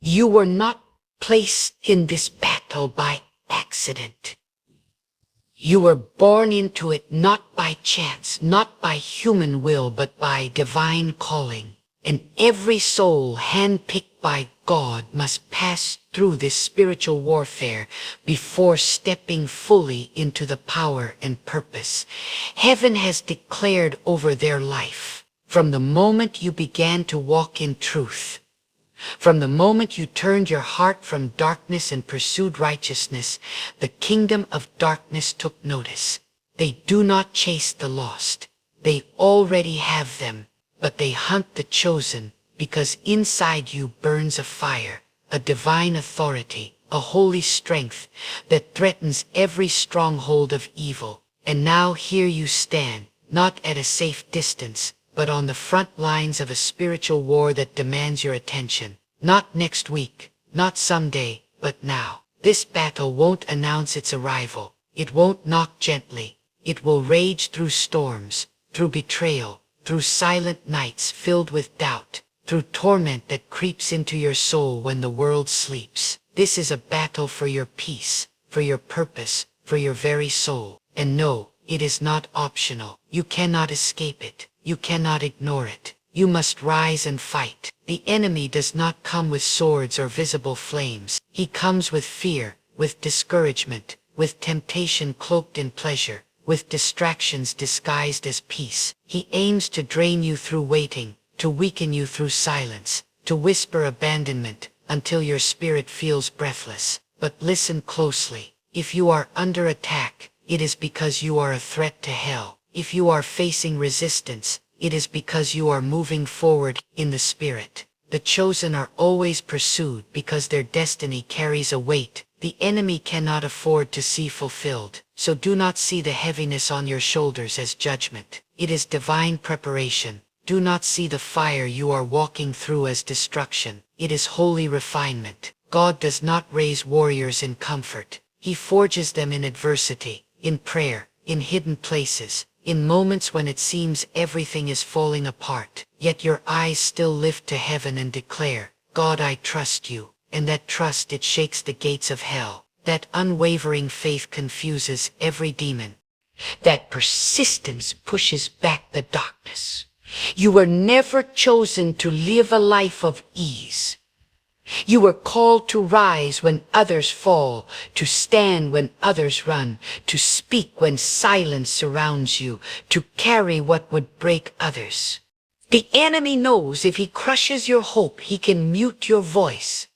You were not placed in this battle by accident. You were born into it not by chance, not by human will, but by divine calling. And every soul handpicked by God must pass through this spiritual warfare before stepping fully into the power and purpose Heaven has declared over their life. From the moment you began to walk in truth, from the moment you turned your heart from darkness and pursued righteousness, the kingdom of darkness took notice. They do not chase the lost. They already have them, but they hunt the chosen, because inside you burns a fire, a divine authority, a holy strength that threatens every stronghold of evil. And now here you stand, not at a safe distance, but on the front lines of a spiritual war that demands your attention. Not next week, not someday, but now. This battle won't announce its arrival. It won't knock gently. It will rage through storms, through betrayal, through silent nights filled with doubt, through torment that creeps into your soul when the world sleeps. This is a battle for your peace, for your purpose, for your very soul. And no, it is not optional. You cannot escape it. You cannot ignore it. You must rise and fight. The enemy does not come with swords or visible flames. He comes with fear, with discouragement, with temptation cloaked in pleasure, with distractions disguised as peace. He aims to drain you through waiting, to weaken you through silence, to whisper abandonment until your spirit feels breathless. But listen closely. If you are under attack, it is because you are a threat to hell. If you are facing resistance, it is because you are moving forward in the Spirit. The chosen are always pursued because their destiny carries a weight the enemy cannot afford to see fulfilled. So do not see the heaviness on your shoulders as judgment. It is divine preparation. Do not see the fire you are walking through as destruction. It is holy refinement. God does not raise warriors in comfort. He forges them in adversity, in prayer, in hidden places, in moments when it seems everything is falling apart. Yet your eyes still lift to heaven and declare, God, I trust you. And that trust, it shakes the gates of hell. That unwavering faith confuses every demon. That persistence pushes back the darkness. You were never chosen to live a life of ease. You were called to rise when others fall, to stand when others run, to speak when silence surrounds you, to carry what would break others. The enemy knows if he crushes your hope, he can mute your voice.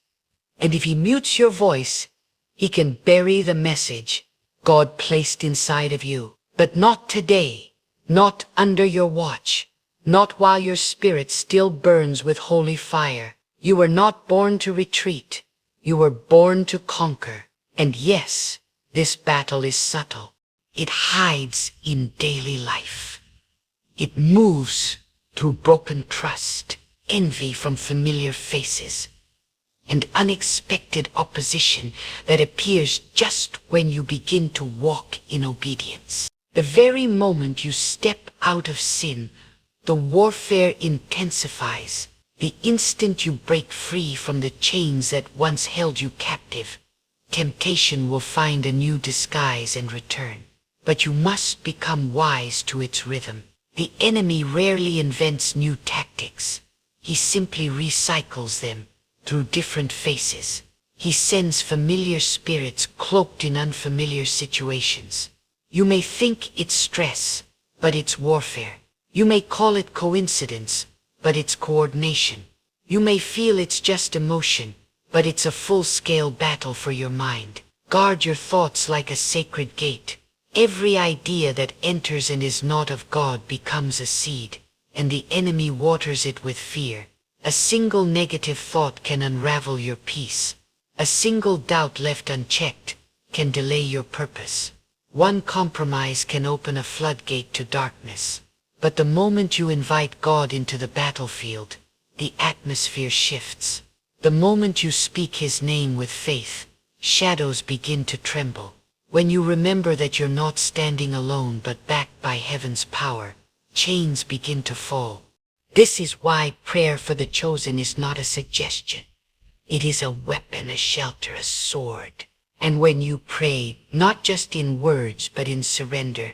And if he mutes your voice, he can bury the message God placed inside of you. But not today, not under your watch, not while your spirit still burns with holy fire. You were not born to retreat. You were born to conquer. And yes, this battle is subtle. It hides in daily life. It moves through broken trust, envy from familiar faces, and unexpected opposition that appears just when you begin to walk in obedience. The very moment you step out of sin, the warfare intensifies. The instant you break free from the chains that once held you captive, temptation will find a new disguise and return. But you must become wise to its rhythm. The enemy rarely invents new tactics. He simply recycles them through different faces. He sends familiar spirits cloaked in unfamiliar situations. You may think it's stress, but it's warfare. You may call it coincidence, but it's coordination. You may feel it's just emotion, but it's a full-scale battle for your mind. Guard your thoughts like a sacred gate. Every idea that enters and is not of God becomes a seed, and the enemy waters it with fear. A single negative thought can unravel your peace. A single doubt left unchecked can delay your purpose. One compromise can open a floodgate to darkness. But the moment you invite God into the battlefield, the atmosphere shifts. The moment you speak His name with faith, shadows begin to tremble. When you remember that you're not standing alone but backed by heaven's power, chains begin to fall. This is why prayer for the chosen is not a suggestion. It is a weapon, a shelter, a sword. And when you pray, not just in words, but in surrender,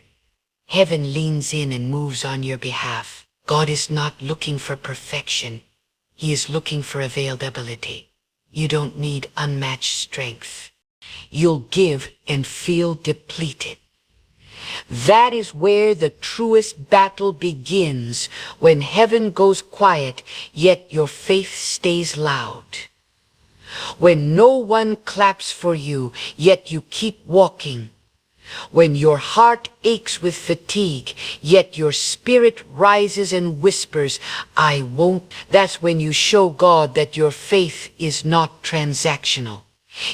heaven leans in and moves on your behalf. God is not looking for perfection. He is looking for availability. You don't need unmatched strength. You'll give and feel depleted. That is where the truest battle begins, when heaven goes quiet, yet your faith stays loud. When no one claps for you, yet you keep walking. When your heart aches with fatigue, yet your spirit rises and whispers, I won't. That's when you show God that your faith is not transactional.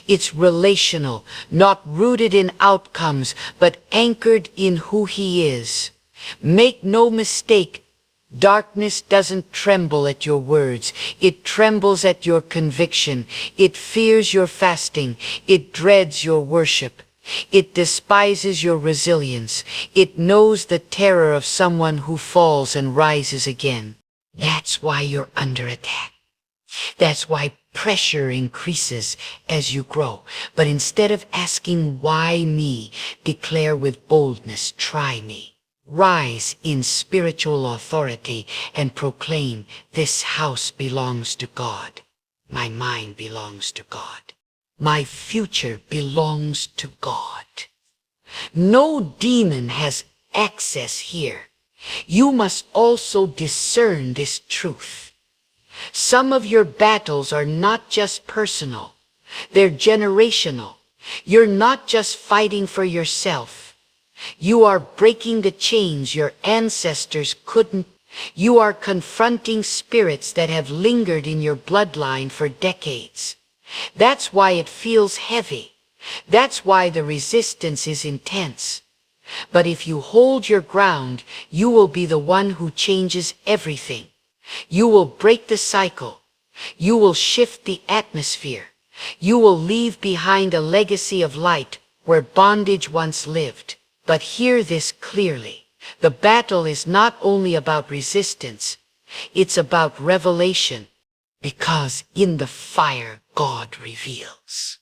It's relational, not rooted in outcomes, but anchored in who He is. Make no mistake, darkness doesn't tremble at your words. It trembles at your conviction. It fears your fasting. It dreads your worship. It despises your resilience. It knows the terror of someone who falls and rises again. That's why you're under attack. That's why pressure increases as you grow. But instead of asking, why me, declare with boldness, try me. Rise in spiritual authority and proclaim, this house belongs to God. My mind belongs to God. My future belongs to God. No demon has access here. You must also discern this truth. Some of your battles are not just personal, they're generational. You're not just fighting for yourself. You are breaking the chains your ancestors couldn't. You are confronting spirits that have lingered in your bloodline for decades. That's why it feels heavy. That's why the resistance is intense. But if you hold your ground, you will be the one who changes everything. You will break the cycle. You will shift the atmosphere. You will leave behind a legacy of light where bondage once lived. But hear this clearly. The battle is not only about resistance. It's about revelation. Because in the fire, God reveals.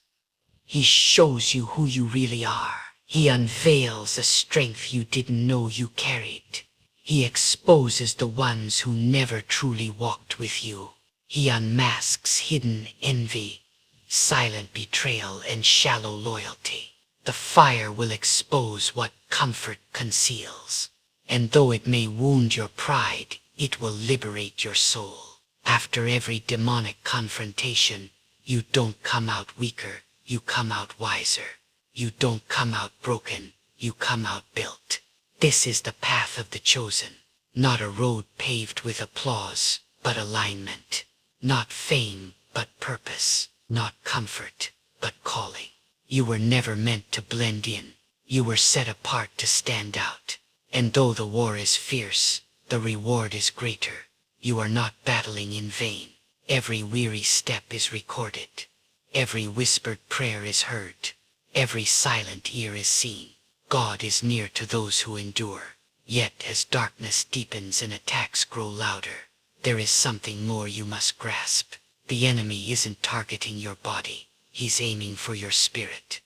He shows you who you really are. He unveils a strength you didn't know you carried. He exposes the ones who never truly walked with you. He unmasks hidden envy, silent betrayal, and shallow loyalty. The fire will expose what comfort conceals. And though it may wound your pride, it will liberate your soul. After every demonic confrontation, you don't come out weaker, you come out wiser. You don't come out broken, you come out built. This is the path of the chosen, not a road paved with applause, but alignment. Not fame, but purpose. Not comfort, but calling. You were never meant to blend in. You were set apart to stand out. And though the war is fierce, the reward is greater. You are not battling in vain. Every weary step is recorded. Every whispered prayer is heard. Every silent ear is seen. God is near to those who endure. Yet as darkness deepens and attacks grow louder, there is something more you must grasp. The enemy isn't targeting your body. He's aiming for your spirit.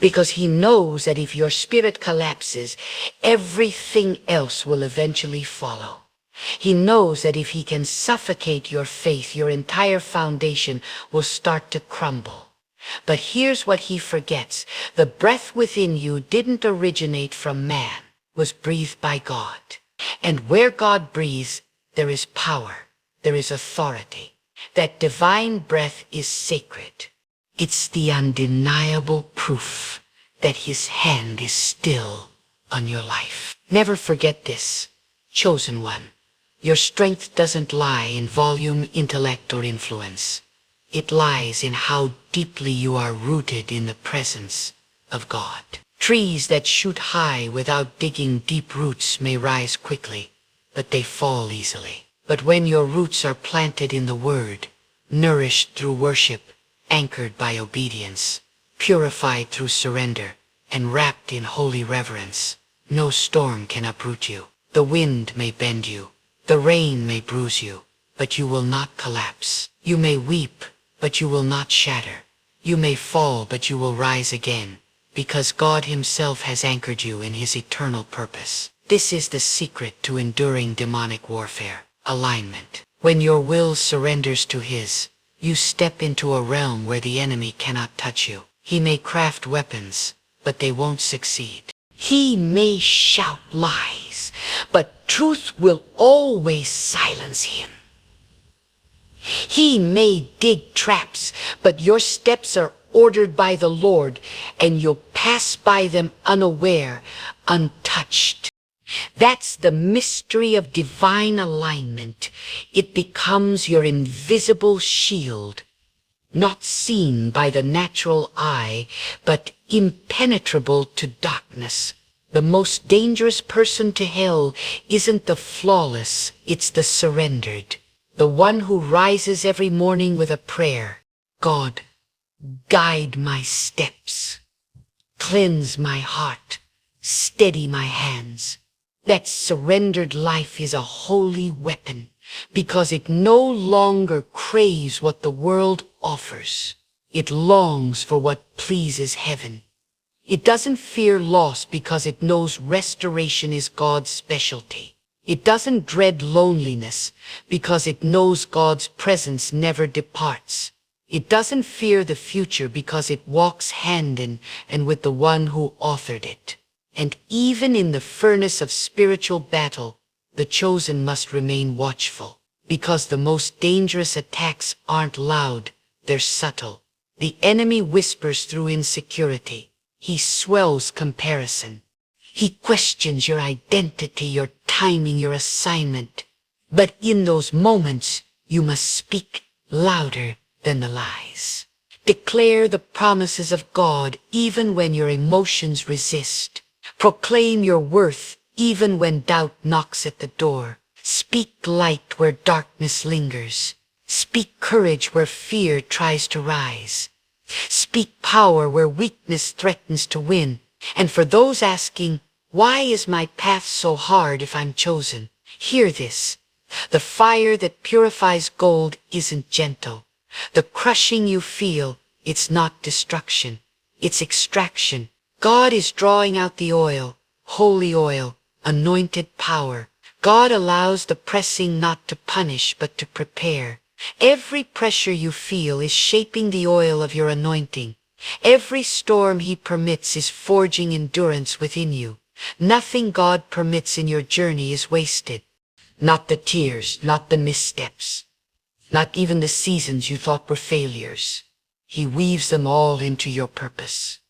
Because he knows that if your spirit collapses, everything else will eventually follow. He knows that if he can suffocate your faith, your entire foundation will start to crumble. But here's what he forgets. The breath within you didn't originate from man, was breathed by God. And where God breathes, there is power, there is authority. That divine breath is sacred. It's the undeniable proof that his hand is still on your life. Never forget this, chosen one. Your strength doesn't lie in volume, intellect, or influence. It lies in how deeply you are rooted in the presence of God. Trees that shoot high without digging deep roots may rise quickly, but they fall easily. But when your roots are planted in the Word, nourished through worship, anchored by obedience, purified through surrender, and wrapped in holy reverence, no storm can uproot you. The wind may bend you, the rain may bruise you, but you will not collapse. You may weep, but you will not shatter. You may fall, but you will rise again, because God himself has anchored you in his eternal purpose. This is the secret to enduring demonic warfare: alignment. When your will surrenders to his, you step into a realm where the enemy cannot touch you. He may craft weapons, but they won't succeed. He may shout lies, but truth will always silence him. He may dig traps, but your steps are ordered by the Lord, and you'll pass by them unaware, untouched. That's the mystery of divine alignment. It becomes your invisible shield, not seen by the natural eye, but impenetrable to darkness. The most dangerous person to hell isn't the flawless, it's the surrendered. The one who rises every morning with a prayer: God, guide my steps, cleanse my heart, steady my hands. That surrendered life is a holy weapon, because it no longer craves what the world offers. It longs for what pleases heaven. It doesn't fear loss because it knows restoration is God's specialty. It doesn't dread loneliness because it knows God's presence never departs. It doesn't fear the future because it walks hand in and with the one who authored it. And even in the furnace of spiritual battle, the chosen must remain watchful, because the most dangerous attacks aren't loud, they're subtle. The enemy whispers through insecurity. He swells comparison. He questions your identity, your timing, your assignment. But in those moments, you must speak louder than the lies. Declare the promises of God even when your emotions resist. Proclaim your worth even when doubt knocks at the door. Speak light where darkness lingers. Speak courage where fear tries to rise. Speak power where weakness threatens to win. And for those asking, why is my path so hard if I'm chosen? Hear this. The fire that purifies gold isn't gentle. The crushing you feel, it's not destruction. It's extraction. God is drawing out the oil, holy oil, anointed power. God allows the pressing not to punish but to prepare. Every pressure you feel is shaping the oil of your anointing. Every storm he permits is forging endurance within you. Nothing God permits in your journey is wasted. Not the tears, not the missteps, not even the seasons you thought were failures. He weaves them all into your purpose.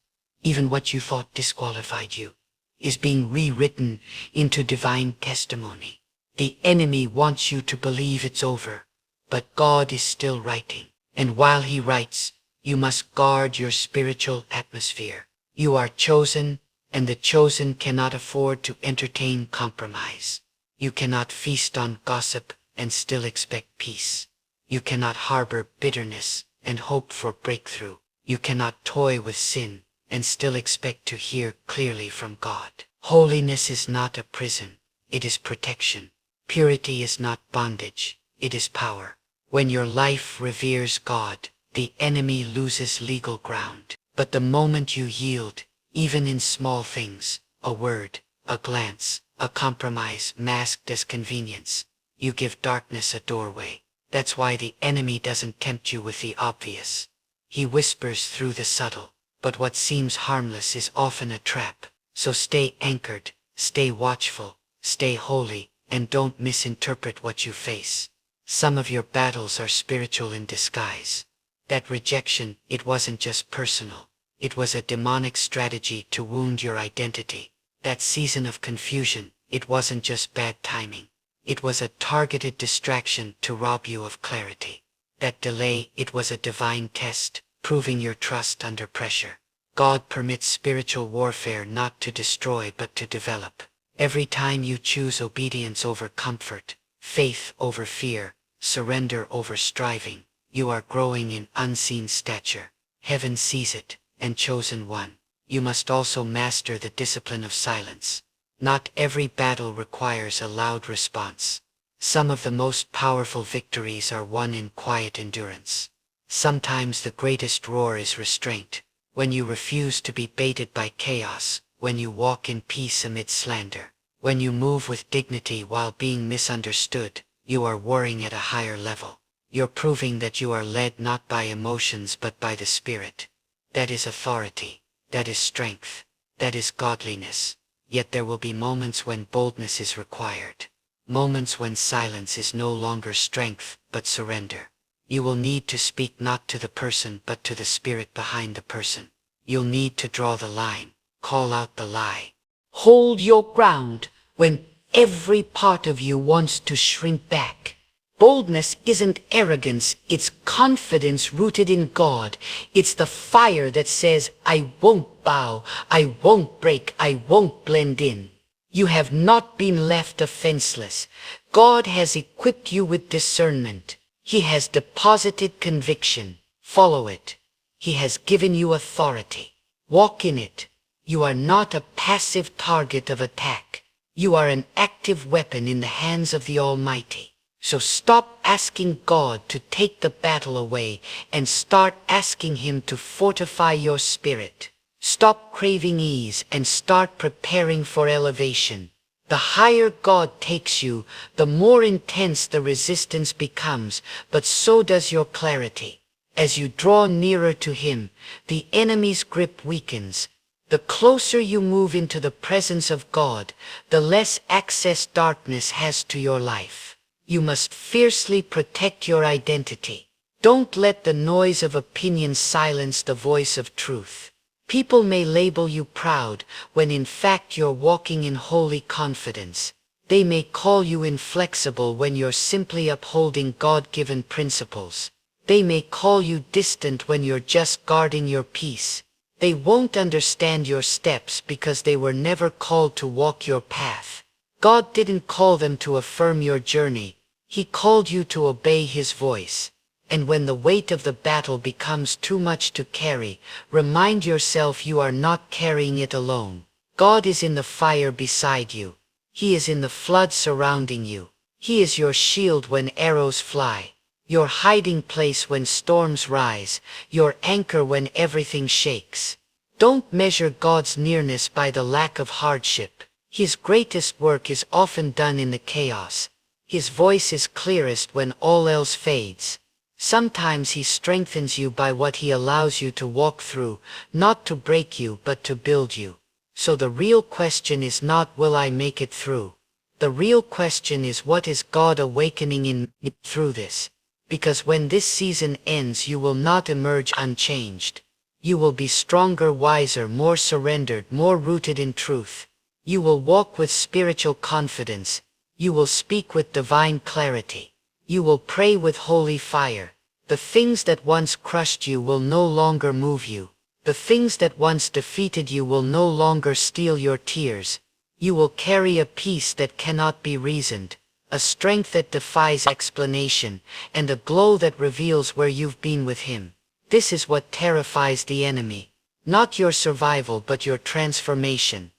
Even what you thought disqualified you is being rewritten into divine testimony. The enemy wants you to believe it's over, but God is still writing. And while he writes, you must guard your spiritual atmosphere. You are chosen, and the chosen cannot afford to entertain compromise. You cannot feast on gossip and still expect peace. You cannot harbor bitterness and hope for breakthrough. You cannot toy with sin and still expect to hear clearly from God. Holiness is not a prison, it is protection. Purity is not bondage, it is power. When your life reveres God, the enemy loses legal ground. But the moment you yield, even in small things, a word, a glance, a compromise masked as convenience, you give darkness a doorway. That's why the enemy doesn't tempt you with the obvious. He whispers through the subtle. But what seems harmless is often a trap. So stay anchored, stay watchful, stay holy, and don't misinterpret what you face. Some of your battles are spiritual in disguise. That rejection, it wasn't just personal. It was a demonic strategy to wound your identity. That season of confusion, it wasn't just bad timing. It was a targeted distraction to rob you of clarity. That delay, it was a divine test, proving your trust under pressure. God permits spiritual warfare not to destroy but to develop. Every time you choose obedience over comfort, faith over fear, surrender over striving, you are growing in unseen stature. Heaven sees it, and chosen one. You must also master the discipline of silence. Not every battle requires a loud response. Some of the most powerful victories are won in quiet endurance. Sometimes the greatest roar is restraint. When you refuse to be baited by chaos, when you walk in peace amid slander, when you move with dignity while being misunderstood, you are warring at a higher level. You're proving that you are led not by emotions but by the Spirit. That is authority. That is strength. That is godliness. Yet there will be moments when boldness is required. Moments when silence is no longer strength but surrender. You will need to speak not to the person but to the spirit behind the person. You'll need to draw the line, call out the lie. Hold your ground when every part of you wants to shrink back. Boldness isn't arrogance, it's confidence rooted in God. It's the fire that says, I won't bow, I won't break, I won't blend in. You have not been left defenseless. God has equipped you with discernment. He has deposited conviction. Follow it. He has given you authority. Walk in it. You are not a passive target of attack. You are an active weapon in the hands of the Almighty. So stop asking God to take the battle away and start asking Him to fortify your spirit. Stop craving ease and start preparing for elevation. The higher God takes you, the more intense the resistance becomes, but so does your clarity. As you draw nearer to Him, the enemy's grip weakens. The closer you move into the presence of God, the less access darkness has to your life. You must fiercely protect your identity. Don't let the noise of opinion silence the voice of truth. People may label you proud when in fact you're walking in holy confidence. They may call you inflexible when you're simply upholding God-given principles. They may call you distant when you're just guarding your peace. They won't understand your steps because they were never called to walk your path. God didn't call them to affirm your journey. He called you to obey His voice. And when the weight of the battle becomes too much to carry, remind yourself you are not carrying it alone. God is in the fire beside you. He is in the flood surrounding you. He is your shield when arrows fly, your hiding place when storms rise, your anchor when everything shakes. Don't measure God's nearness by the lack of hardship. His greatest work is often done in the chaos. His voice is clearest when all else fades. Sometimes He strengthens you by what He allows you to walk through, not to break you but to build you. So the real question is not will I make it through? The real question is what is God awakening in me through this? Because when this season ends you will not emerge unchanged. You will be stronger, wiser, more surrendered, more rooted in truth. You will walk with spiritual confidence. You will speak with divine clarity. You will pray with holy fire. The things that once crushed you will no longer move you. The things that once defeated you will no longer steal your tears. You will carry a peace that cannot be reasoned, a strength that defies explanation, and a glow that reveals where you've been with Him. This is what terrifies the enemy. Not your survival but your transformation.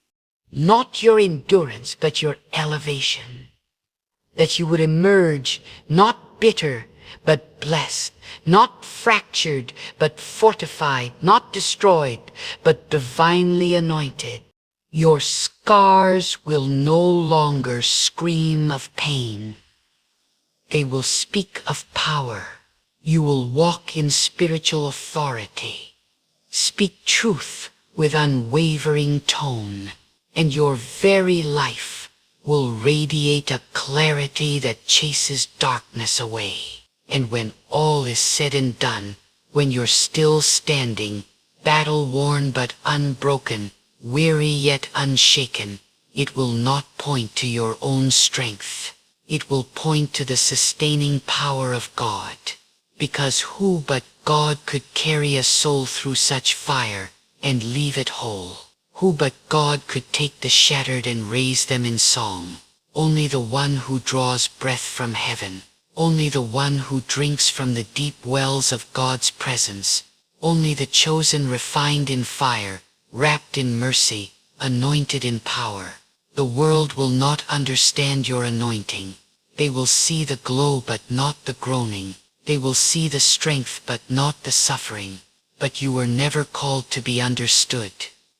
Not your endurance but your elevation. That you would emerge not bitter but blessed, not fractured but fortified, not destroyed but divinely anointed. Your scars will no longer scream of pain. They will speak of power. You will walk in spiritual authority. Speak truth with unwavering tone, and your very life will radiate a clarity that chases darkness away. And when all is said and done, when you're still standing, battle-worn but unbroken, weary yet unshaken, it will not point to your own strength. It will point to the sustaining power of God. Because who but God could carry a soul through such fire and leave it whole? Who but God could take the shattered and raise them in song? Only the one who draws breath from heaven. Only the one who drinks from the deep wells of God's presence. Only the chosen refined in fire, wrapped in mercy, anointed in power. The world will not understand your anointing. They will see the glow but not the groaning. They will see the strength but not the suffering. But you were never called to be understood.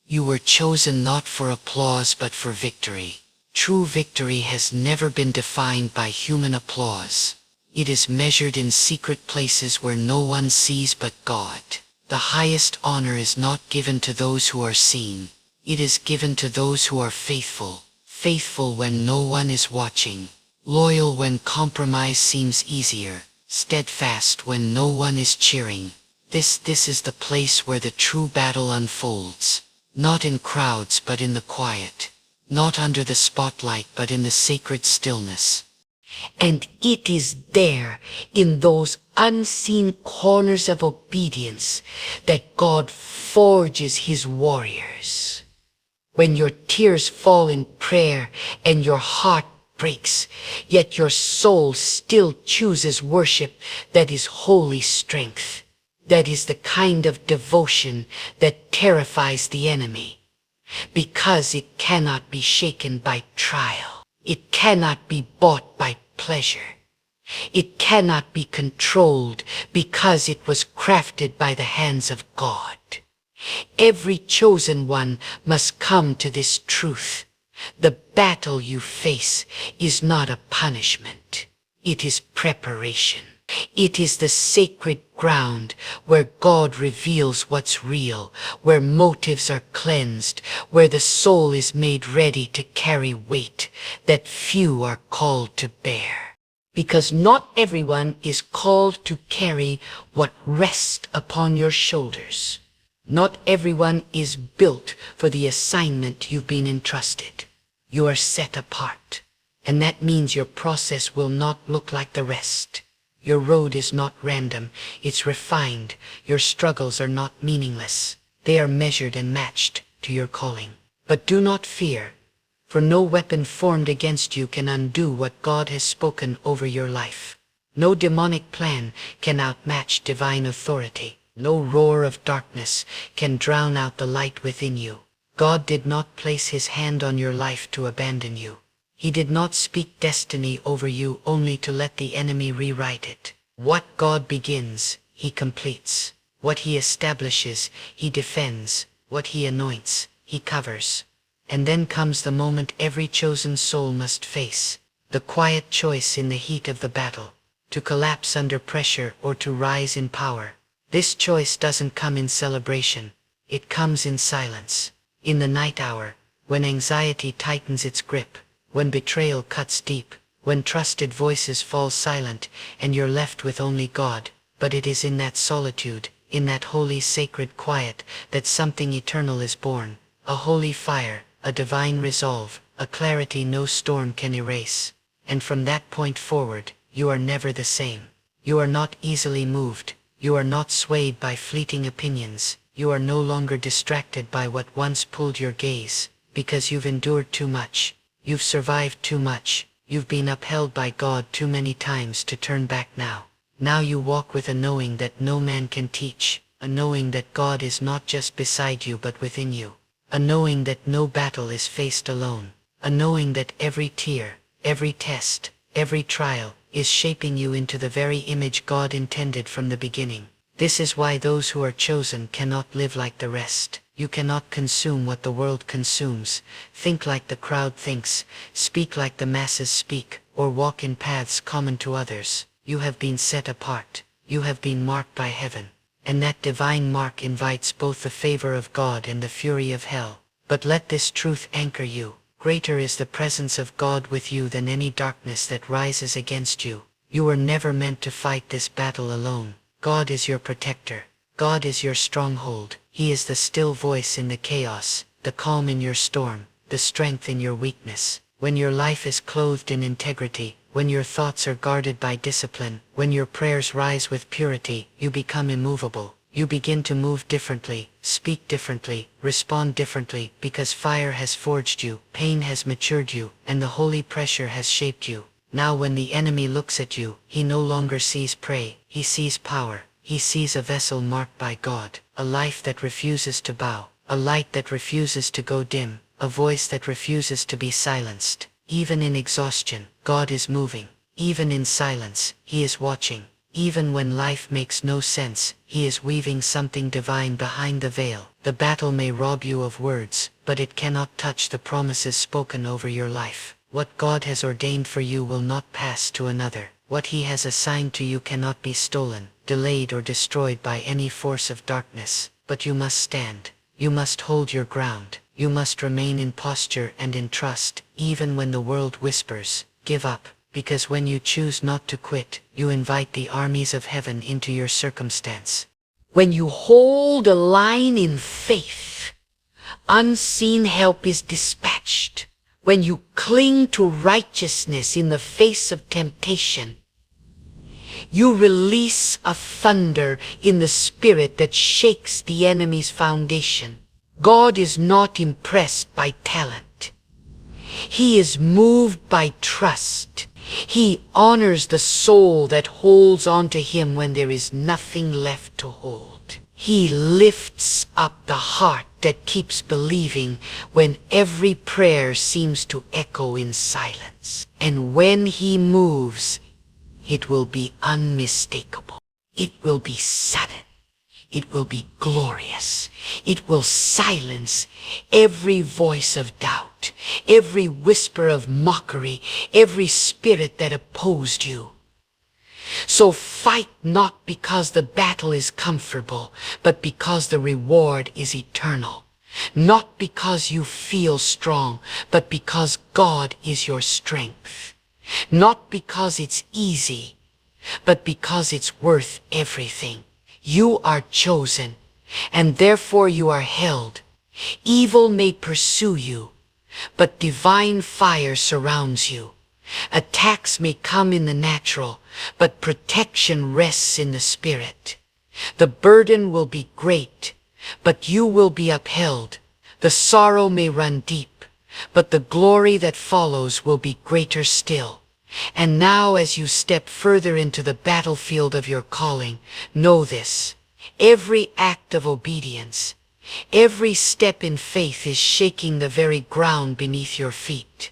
You were chosen not for applause but for victory. True victory has never been defined by human applause. It is measured in secret places where no one sees but God. The highest honor is not given to those who are seen. It is given to those who are faithful. Faithful when no one is watching. Loyal when compromise seems easier. Steadfast when no one is cheering. This is the place where the true battle unfolds. Not in crowds but in the quiet. Not under the spotlight but in the sacred stillness. And it is there, in those unseen corners of obedience, that God forges his warriors. When your tears fall in prayer and your heart breaks, yet your soul still chooses worship, that is holy strength. That is the kind of devotion that terrifies the enemy, because it cannot be shaken by trial. It cannot be bought by pleasure. It cannot be controlled because it was crafted by the hands of God. Every chosen one must come to this truth. The battle you face is not a punishment. It is preparation. It is the sacred ground where God reveals what's real, where motives are cleansed, where the soul is made ready to carry weight that few are called to bear. Because not everyone is called to carry what rests upon your shoulders. Not everyone is built for the assignment you've been entrusted. You are set apart, and that means your process will not look like the rest. Your road is not random, it's refined. Your struggles are not meaningless. They are measured and matched to your calling. But do not fear, for no weapon formed against you can undo what God has spoken over your life. No demonic plan can outmatch divine authority. No roar of darkness can drown out the light within you. God did not place his hand on your life to abandon you. He did not speak destiny over you only to let the enemy rewrite it. What God begins, he completes. What he establishes, he defends. What he anoints, he covers. And then comes the moment every chosen soul must face. The quiet choice in the heat of the battle. To collapse under pressure or to rise in power. This choice doesn't come in celebration. It comes in silence. In the night hour, when anxiety tightens its grip. When betrayal cuts deep, when trusted voices fall silent, and you're left with only God. But it is in that solitude, in that holy sacred quiet, that something eternal is born. A holy fire, a divine resolve, a clarity no storm can erase. And from that point forward, you are never the same. You are not easily moved. You are not swayed by fleeting opinions. You are no longer distracted by what once pulled your gaze, because you've endured too much. You've survived too much. You've been upheld by God too many times to turn back now. Now you walk with a knowing that no man can teach. A knowing that God is not just beside you but within you. A knowing that no battle is faced alone. A knowing that every tear, every test, every trial is shaping you into the very image God intended from the beginning. This is why those who are chosen cannot live like the rest. You cannot consume what the world consumes, think like the crowd thinks, speak like the masses speak, or walk in paths common to others. You have been set apart. You have been marked by heaven. And that divine mark invites both the favor of God and the fury of hell. But let this truth anchor you. Greater is the presence of God with you than any darkness that rises against you. You were never meant to fight this battle alone. God is your protector. God is your stronghold. He is the still voice in the chaos, the calm in your storm, the strength in your weakness. When your life is clothed in integrity, when your thoughts are guarded by discipline, when your prayers rise with purity, you become immovable. You begin to move differently, speak differently, respond differently, because fire has forged you, pain has matured you, and the holy pressure has shaped you. Now when the enemy looks at you, he no longer sees prey, he sees power. He sees a vessel marked by God, a life that refuses to bow, a light that refuses to go dim, a voice that refuses to be silenced. Even in exhaustion, God is moving. Even in silence, he is watching. Even when life makes no sense, He is weaving something divine behind the veil. The battle may rob you of words, but it cannot touch the promises spoken over your life. What God has ordained for you will not pass to another. What He has assigned to you cannot be stolen, delayed, or destroyed by any force of darkness. But you must stand. You must hold your ground. You must remain in posture and in trust, even when the world whispers, "Give up." Because when you choose not to quit, you invite the armies of heaven into your circumstance. When you hold a line in faith, unseen help is dispatched. When you cling to righteousness in the face of temptation, you release a thunder in the spirit that shakes the enemy's foundation. God is not impressed by talent. He is moved by trust. He honors the soul that holds on to Him when there is nothing left to hold. He lifts up the heart that keeps believing when every prayer seems to echo in silence. And when He moves, it will be unmistakable. It will be sudden. It will be glorious. It will silence every voice of doubt, every whisper of mockery, every spirit that opposed you. So fight not because the battle is comfortable, but because the reward is eternal. Not because you feel strong, but because God is your strength. Not because it's easy, but because it's worth everything. You are chosen, and therefore you are held. Evil may pursue you, but divine fire surrounds you. Attacks may come in the natural, but protection rests in the spirit. The burden will be great, but you will be upheld. The sorrow may run deep, but the glory that follows will be greater still. And now, as you step further into the battlefield of your calling, know this: every act of obedience, every step in faith is shaking the very ground beneath your feet.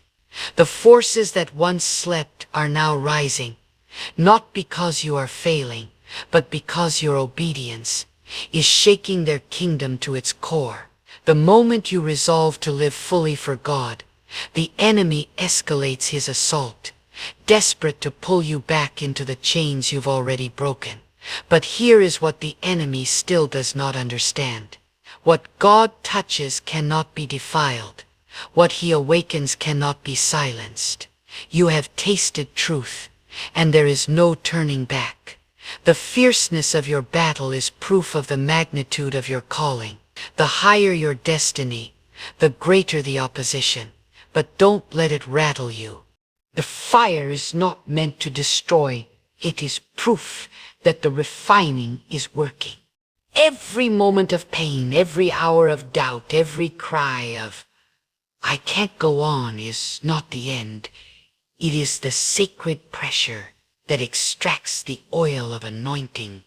The forces that once slept are now rising, not because you are failing, but because your obedience is shaking their kingdom to its core. The moment you resolve to live fully for God, the enemy escalates his assault, desperate to pull you back into the chains you've already broken. But here is what the enemy still does not understand. What God touches cannot be defiled. What He awakens cannot be silenced. You have tasted truth, and there is no turning back. The fierceness of your battle is proof of the magnitude of your calling. The higher your destiny, the greater the opposition. But don't let it rattle you. The fire is not meant to destroy. It is proof that the refining is working. Every moment of pain, every hour of doubt, every cry of, "I can't go on," is not the end. It is the sacred pressure that extracts the oil of anointing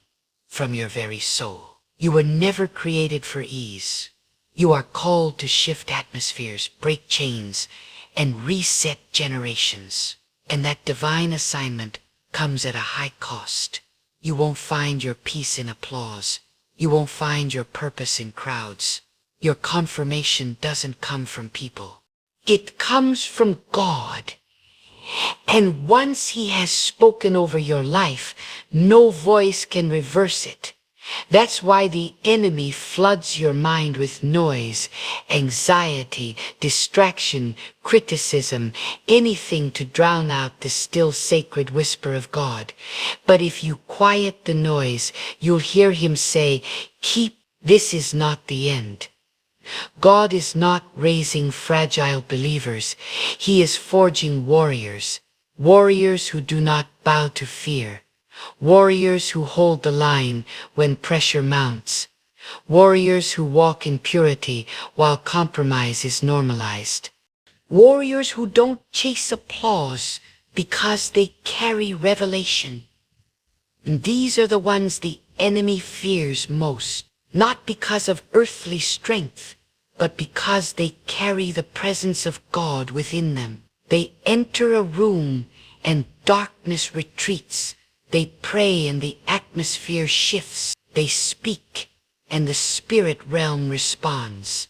from your very soul. You were never created for ease. You are called to shift atmospheres, break chains, and reset generations. And that divine assignment comes at a high cost. You won't find your peace in applause. You won't find your purpose in crowds. Your confirmation doesn't come from people. It comes from God. And once He has spoken over your life, no voice can reverse it. That's why the enemy floods your mind with noise, anxiety, distraction, criticism, anything to drown out the still sacred whisper of God. But if you quiet the noise, you'll hear Him say, this is not the end. God is not raising fragile believers. He is forging warriors. Warriors who do not bow to fear. Warriors who hold the line when pressure mounts. Warriors who walk in purity while compromise is normalized. Warriors who don't chase applause because they carry revelation. And these are the ones the enemy fears most, not because of earthly strength, but because they carry the presence of God within them. They enter a room and darkness retreats They pray and the atmosphere shifts. They speak and the spirit realm responds.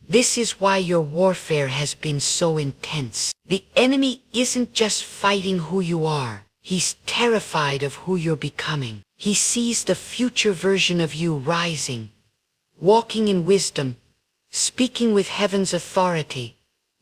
This is why your warfare has been so intense. The enemy isn't just fighting who you are. He's terrified of who you're becoming. He sees the future version of you rising, walking in wisdom, speaking with heaven's authority,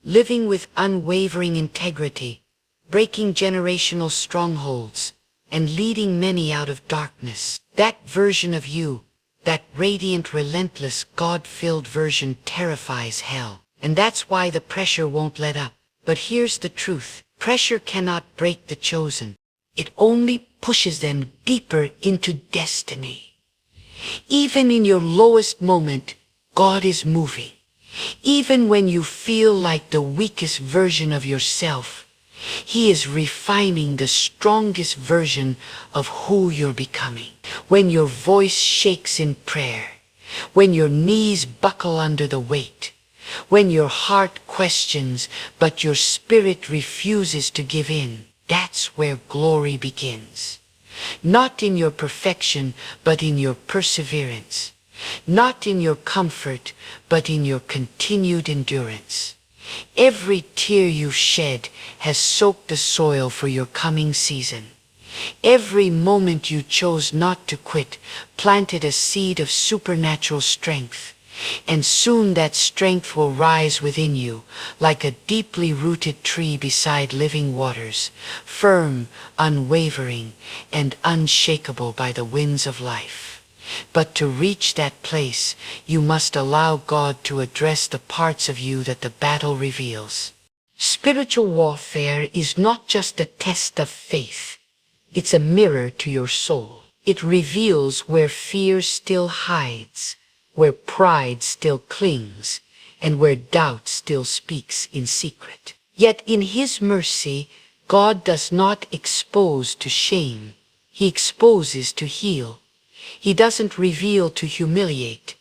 living with unwavering integrity, breaking generational strongholds, and leading many out of darkness. That version of you, that radiant, relentless, God-filled version terrifies hell. And that's why the pressure won't let up. But here's the truth. Pressure cannot break the chosen. It only pushes them deeper into destiny. Even in your lowest moment, God is moving. Even when you feel like the weakest version of yourself, He is refining the strongest version of who you're becoming. When your voice shakes in prayer, when your knees buckle under the weight, when your heart questions but your spirit refuses to give in, that's where glory begins. Not in your perfection, but in your perseverance. Not in your comfort, but in your continued endurance. Every tear you shed has soaked the soil for your coming season. Every moment you chose not to quit planted a seed of supernatural strength. And soon that strength will rise within you like a deeply rooted tree beside living waters, firm, unwavering, and unshakable by the winds of life. But to reach that place, you must allow God to address the parts of you that the battle reveals. Spiritual warfare is not just a test of faith. It's a mirror to your soul. It reveals where fear still hides, where pride still clings, and where doubt still speaks in secret. Yet in His mercy, God does not expose to shame. He exposes to heal. He doesn't reveal to humiliate.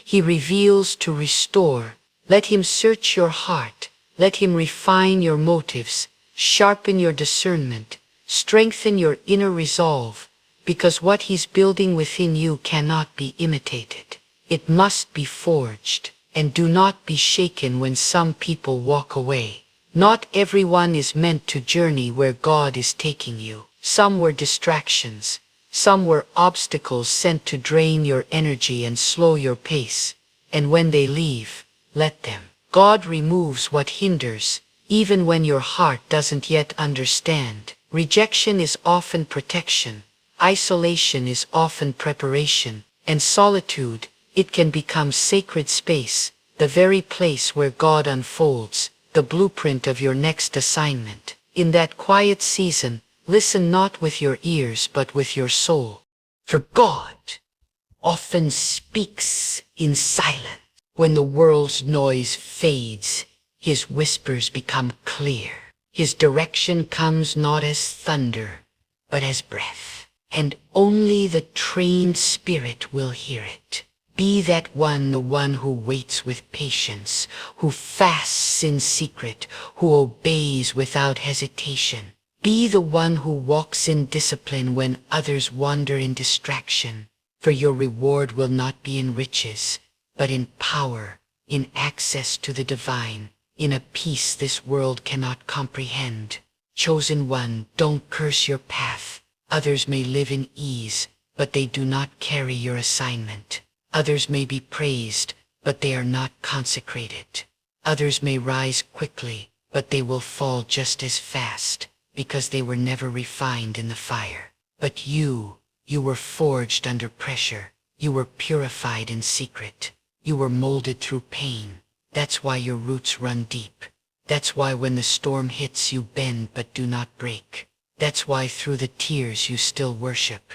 He reveals to restore. Let Him search your heart. Let Him refine your motives, sharpen your discernment, strengthen your inner resolve, because what He's building within you cannot be imitated. It must be forged. And do not be shaken when some people walk away. Not everyone is meant to journey where God is taking you. Some were distractions. Some were obstacles sent to drain your energy and slow your pace. And when they leave, let them. God removes what hinders, even when your heart doesn't yet understand. Rejection is often protection. Isolation is often preparation. And solitude, it can become sacred space, the very place where God unfolds the blueprint of your next assignment. In that quiet season, listen not with your ears but with your soul. For God often speaks in silence. When the world's noise fades, His whispers become clear. His direction comes not as thunder, but as breath. And only the trained spirit will hear it. Be that one, the one who waits with patience, who fasts in secret, who obeys without hesitation. Be the one who walks in discipline when others wander in distraction. For your reward will not be in riches, but in power, in access to the divine, in a peace this world cannot comprehend. Chosen one, don't curse your path. Others may live in ease, but they do not carry your assignment. Others may be praised, but they are not consecrated. Others may rise quickly, but they will fall just as fast, because they were never refined in the fire. But you were forged under pressure. You were purified in secret. You were molded through pain. That's why your roots run deep. That's why when the storm hits you bend but do not break. That's why through the tears you still worship.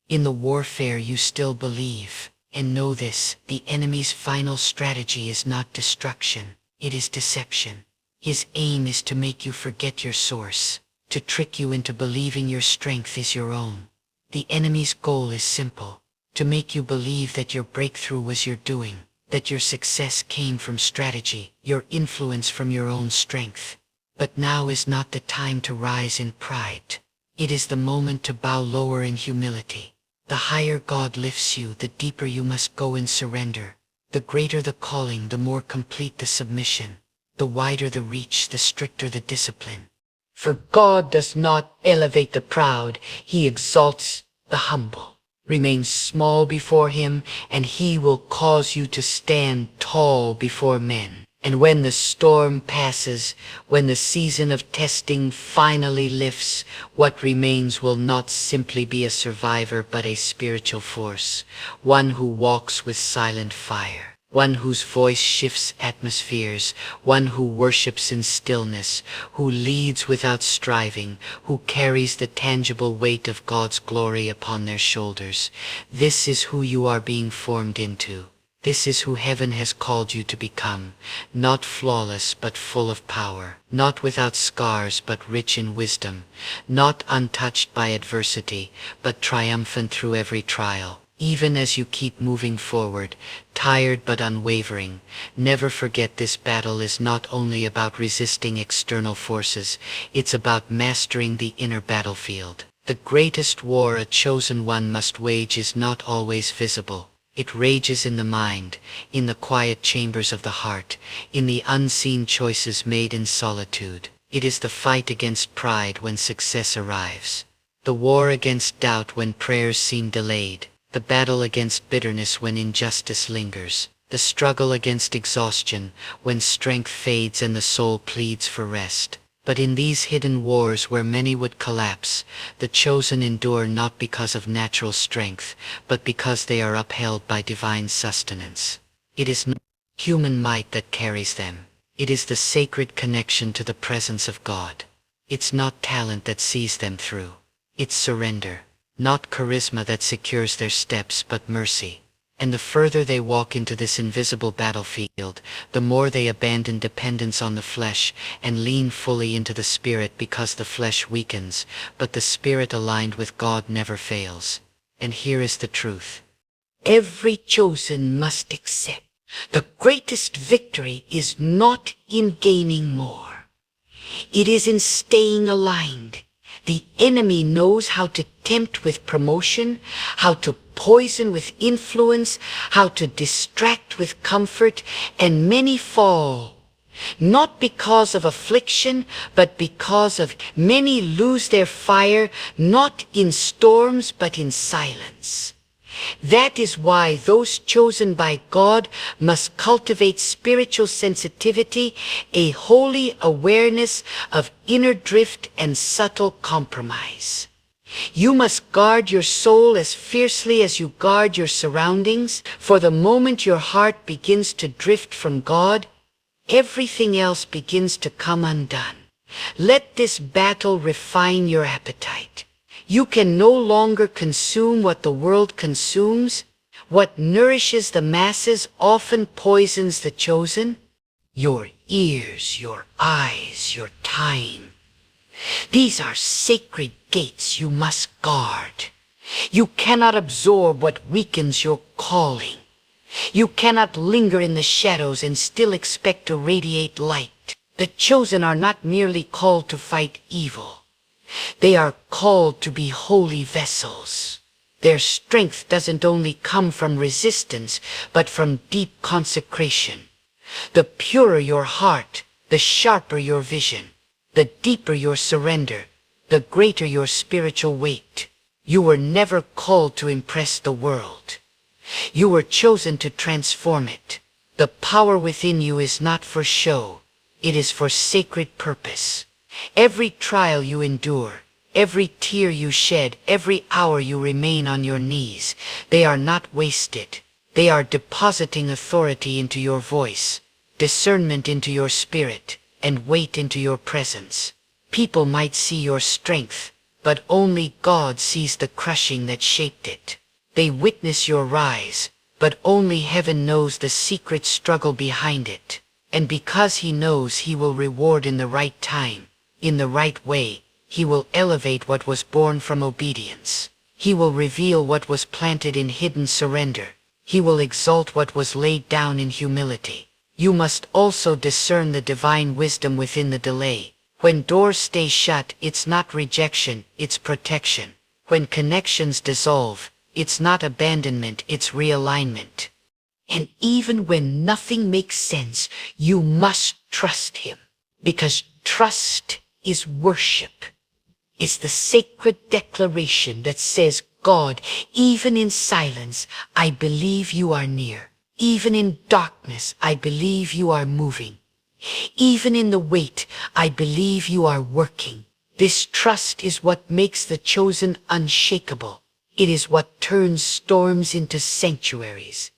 In the warfare you still believe. And know this, the enemy's final strategy is not destruction, it is deception. His aim is to make you forget your source, to trick you into believing your strength is your own. The enemy's goal is simple, to make you believe that your breakthrough was your doing, that your success came from strategy, your influence from your own strength. But now is not the time to rise in pride. It is the moment to bow lower in humility. The higher God lifts you, the deeper you must go in surrender. The greater the calling, the more complete the submission. The wider the reach, the stricter the discipline. For God does not elevate the proud, he exalts the humble. Remain small before him, and he will cause you to stand tall before men. And when the storm passes, when the season of testing finally lifts, what remains will not simply be a survivor but a spiritual force, one who walks with silent fire, one whose voice shifts atmospheres, one who worships in stillness, who leads without striving, who carries the tangible weight of God's glory upon their shoulders. This is who you are being formed into. This is who heaven has called you to become, not flawless but full of power, not without scars but rich in wisdom, not untouched by adversity but triumphant through every trial. Even as you keep moving forward, tired but unwavering, never forget this battle is not only about resisting external forces, it's about mastering the inner battlefield. The greatest war a chosen one must wage is not always visible. It rages in the mind, in the quiet chambers of the heart, in the unseen choices made in solitude. It is the fight against pride when success arrives, the war against doubt when prayers seem delayed, the battle against bitterness when injustice lingers, the struggle against exhaustion when strength fades and the soul pleads for rest. But in these hidden wars where many would collapse, the chosen endure not because of natural strength, but because they are upheld by divine sustenance. It is not human might that carries them. It is the sacred connection to the presence of God. It's not talent that sees them through. It's surrender, not charisma that secures their steps, but mercy. And the further they walk into this invisible battlefield, the more they abandon dependence on the flesh and lean fully into the Spirit, because the flesh weakens, but the Spirit aligned with God never fails. And here is the truth. Every chosen must accept the greatest victory is not in gaining more. It is in staying aligned. The enemy knows how to tempt with promotion, how to poison with influence, how to distract with comfort, and many fall. Not because of affliction, but because of many lose their fire, not in storms, but in silence. That is why those chosen by God must cultivate spiritual sensitivity, a holy awareness of inner drift and subtle compromise. You must guard your soul as fiercely as you guard your surroundings, for the moment your heart begins to drift from God, everything else begins to come undone. Let this battle refine your appetite. You can no longer consume what the world consumes. What nourishes the masses often poisons the chosen. Your ears, your eyes, your time. These are sacred gates you must guard. You cannot absorb what weakens your calling. You cannot linger in the shadows and still expect to radiate light. The chosen are not merely called to fight evil. They are called to be holy vessels. Their strength doesn't only come from resistance, but from deep consecration. The purer your heart, the sharper your vision. The deeper your surrender, the greater your spiritual weight. You were never called to impress the world. You were chosen to transform it. The power within you is not for show. It is for sacred purpose. Every trial you endure, every tear you shed, every hour you remain on your knees, they are not wasted. They are depositing authority into your voice, discernment into your spirit, and weight into your presence. People might see your strength, but only God sees the crushing that shaped it. They witness your rise, but only heaven knows the secret struggle behind it. And because he knows, he will reward in the right time. In the right way, he will elevate what was born from obedience. He will reveal what was planted in hidden surrender. He will exalt what was laid down in humility. You must also discern the divine wisdom within the delay. When doors stay shut, it's not rejection, it's protection. When connections dissolve, it's not abandonment, it's realignment. And even when nothing makes sense, you must trust him. Because trust is worship. It's the sacred declaration that says, God, even in silence, I believe you are near. Even in darkness, I believe you are moving. Even in the wait, I believe you are working. This trust is what makes the chosen unshakable. It is what turns storms into sanctuaries.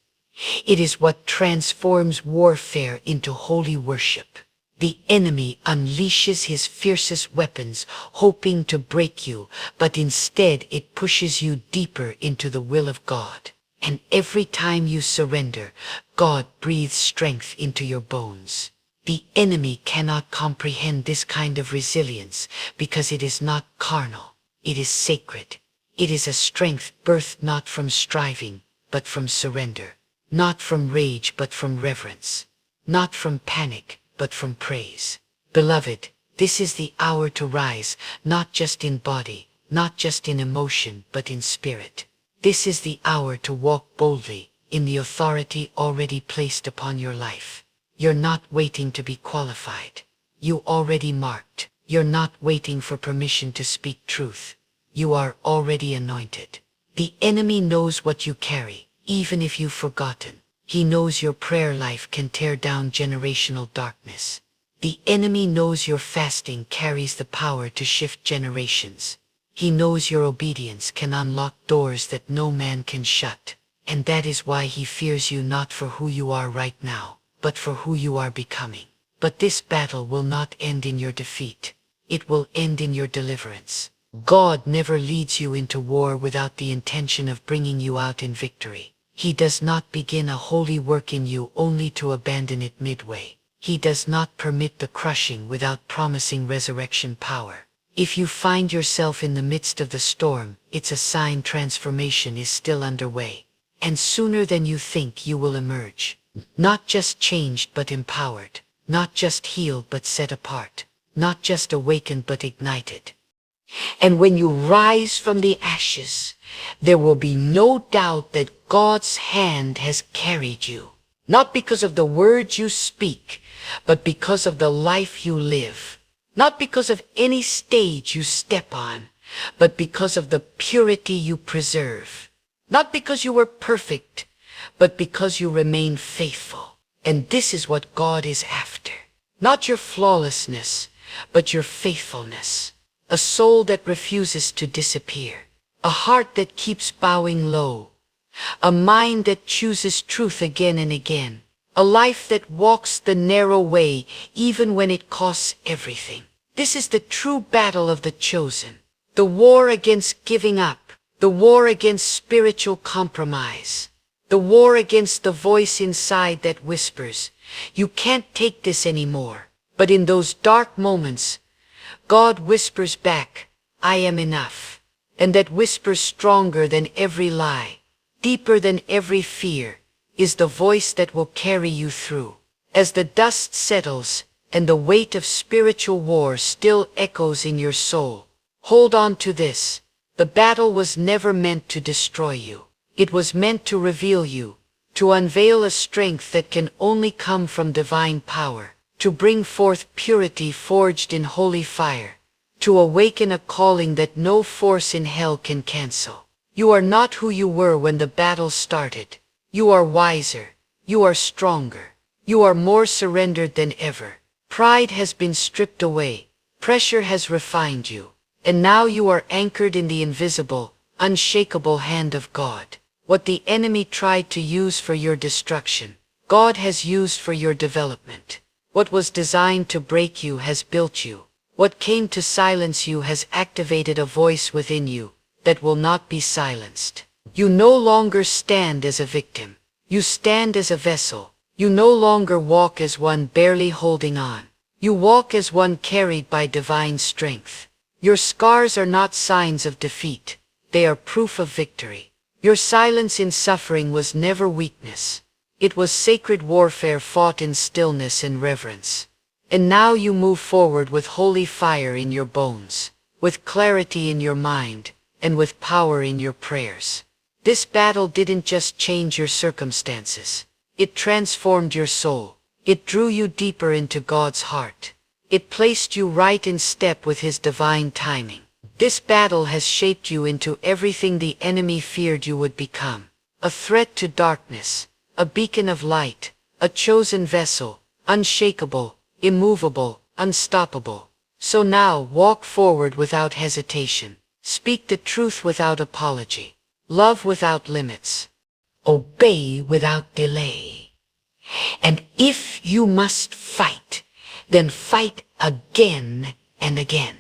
It is what transforms warfare into holy worship. The enemy unleashes his fiercest weapons, hoping to break you, but instead it pushes you deeper into the will of God. And every time you surrender, God breathes strength into your bones. The enemy cannot comprehend this kind of resilience because it is not carnal. It is sacred. It is a strength birthed not from striving, but from surrender. Not from rage, but from reverence. Not from panic, but from praise. Beloved, this is the hour to rise, not just in body, not just in emotion, but in spirit. This is the hour to walk boldly in the authority already placed upon your life. You're not waiting to be qualified. You already marked. You're not waiting for permission to speak truth. You are already anointed. The enemy knows what you carry, even if you've forgotten. He knows your prayer life can tear down generational darkness. The enemy knows your fasting carries the power to shift generations. He knows your obedience can unlock doors that no man can shut. And that is why he fears you not for who you are right now, but for who you are becoming. But this battle will not end in your defeat. It will end in your deliverance. God never leads you into war without the intention of bringing you out in victory. He does not begin a holy work in you only to abandon it midway. He does not permit the crushing without promising resurrection power. If you find yourself in the midst of the storm, it's a sign transformation is still underway. And sooner than you think you will emerge. Not just changed but empowered. Not just healed but set apart. Not just awakened but ignited. And when you rise from the ashes, there will be no doubt that God's hand has carried you. Not because of the words you speak, but because of the life you live. Not because of any stage you step on, but because of the purity you preserve. Not because you were perfect, but because you remain faithful. And this is what God is after. Not your flawlessness, but your faithfulness. A soul that refuses to disappear. A heart that keeps bowing low. A mind that chooses truth again and again. A life that walks the narrow way even when it costs everything. This is the true battle of the chosen. The war against giving up. The war against spiritual compromise. The war against the voice inside that whispers, you can't take this anymore. But in those dark moments, God whispers back, I am enough. And that whisper stronger than every lie, deeper than every fear, is the voice that will carry you through. As the dust settles and the weight of spiritual war still echoes in your soul, hold on to this. The battle was never meant to destroy you. It was meant to reveal you, to unveil a strength that can only come from divine power, to bring forth purity forged in holy fire, to awaken a calling that no force in hell can cancel. You are not who you were when the battle started. You are wiser. You are stronger. You are more surrendered than ever. Pride has been stripped away. Pressure has refined you. And now you are anchored in the invisible, unshakable hand of God. What the enemy tried to use for your destruction, God has used for your development. What was designed to break you has built you. What came to silence you has activated a voice within you that will not be silenced. You no longer stand as a victim. You stand as a vessel. You no longer walk as one barely holding on. You walk as one carried by divine strength. Your scars are not signs of defeat. They are proof of victory. Your silence in suffering was never weakness. It was sacred warfare fought in stillness and reverence. And now you move forward with holy fire in your bones, with clarity in your mind, and with power in your prayers. This battle didn't just change your circumstances. It transformed your soul. It drew you deeper into God's heart. It placed you right in step with His divine timing. This battle has shaped you into everything the enemy feared you would become. A threat to darkness, a beacon of light, a chosen vessel, unshakable, immovable, unstoppable. So now walk forward without hesitation. Speak the truth without apology. Love without limits. Obey without delay. And if you must fight, then fight again and again.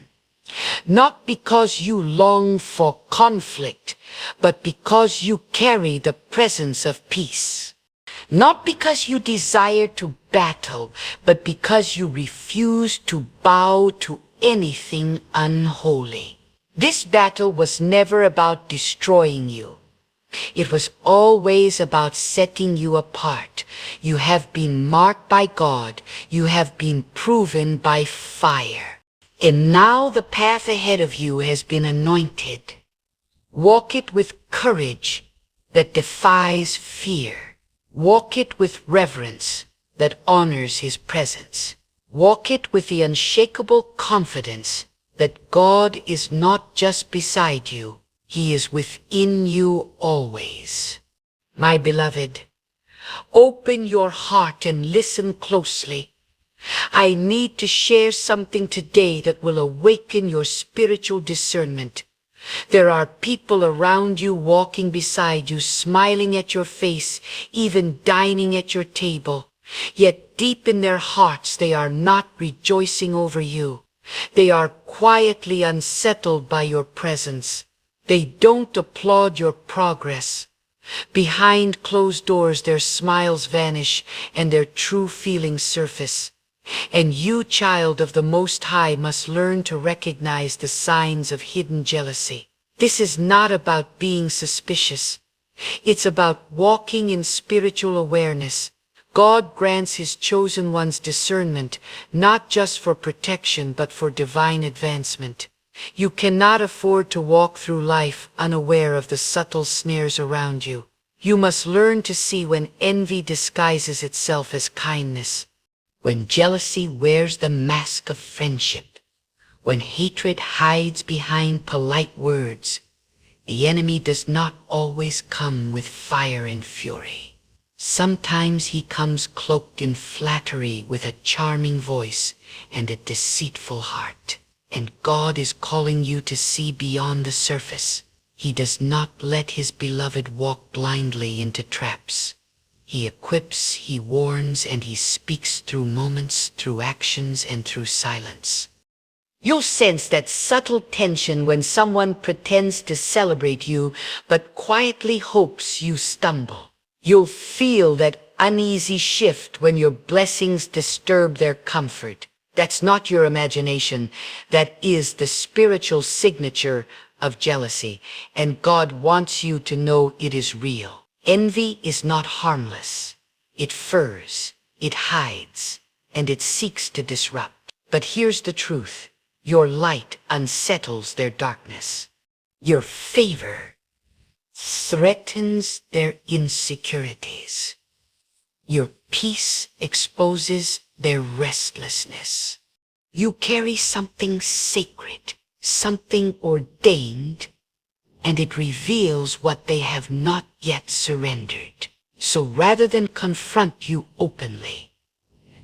Not because you long for conflict, but because you carry the presence of peace. Not because you desire to battle, but because you refuse to bow to anything unholy. This battle was never about destroying you. It was always about setting you apart. You have been marked by God. You have been proven by fire. And now the path ahead of you has been anointed. Walk it with courage that defies fear. Walk it with reverence that honors His presence. Walk it with the unshakable confidence that God is not just beside you, He is within you always. My beloved, open your heart and listen closely. I need to share something today that will awaken your spiritual discernment. There are people around you walking beside you, smiling at your face, even dining at your table. Yet deep in their hearts they are not rejoicing over you. They are quietly unsettled by your presence. They don't applaud your progress. Behind closed doors their smiles vanish and their true feelings surface. And you, child of the Most High, must learn to recognize the signs of hidden jealousy. This is not about being suspicious. It's about walking in spiritual awareness. God grants His chosen ones discernment, not just for protection, but for divine advancement. You cannot afford to walk through life unaware of the subtle snares around you. You must learn to see when envy disguises itself as kindness, when jealousy wears the mask of friendship, when hatred hides behind polite words. The enemy does not always come with fire and fury. Sometimes he comes cloaked in flattery with a charming voice and a deceitful heart. And God is calling you to see beyond the surface. He does not let His beloved walk blindly into traps. He equips, He warns, and He speaks through moments, through actions, and through silence. You'll sense that subtle tension when someone pretends to celebrate you, but quietly hopes you stumble. You'll feel that uneasy shift when your blessings disturb their comfort. That's not your imagination. That is the spiritual signature of jealousy, and God wants you to know it is real. Envy is not harmless. It furs, it hides, and it seeks to disrupt. But here's the truth. Your light unsettles their darkness. Your favor threatens their insecurities. Your peace exposes their restlessness. You carry something sacred, something ordained, and it reveals what they have not yet surrendered. So rather than confront you openly,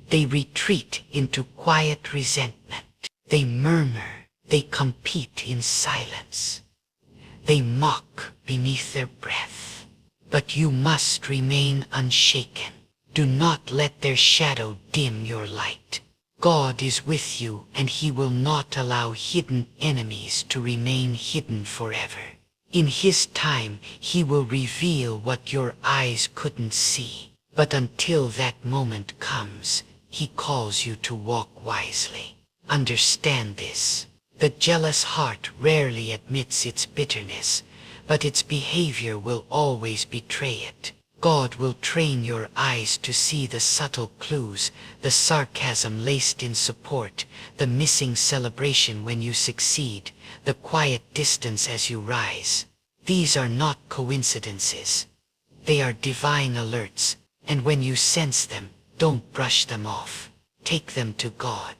they retreat into quiet resentment. They murmur, they compete in silence. They mock beneath their breath. But you must remain unshaken. Do not let their shadow dim your light. God is with you, and He will not allow hidden enemies to remain hidden forever. In His time, He will reveal what your eyes couldn't see. But until that moment comes, He calls you to walk wisely. Understand this. The jealous heart rarely admits its bitterness, but its behavior will always betray it. God will train your eyes to see the subtle clues, the sarcasm laced in support, the missing celebration when you succeed, the quiet distance as you rise. These are not coincidences. They are divine alerts, and when you sense them, don't brush them off. Take them to God.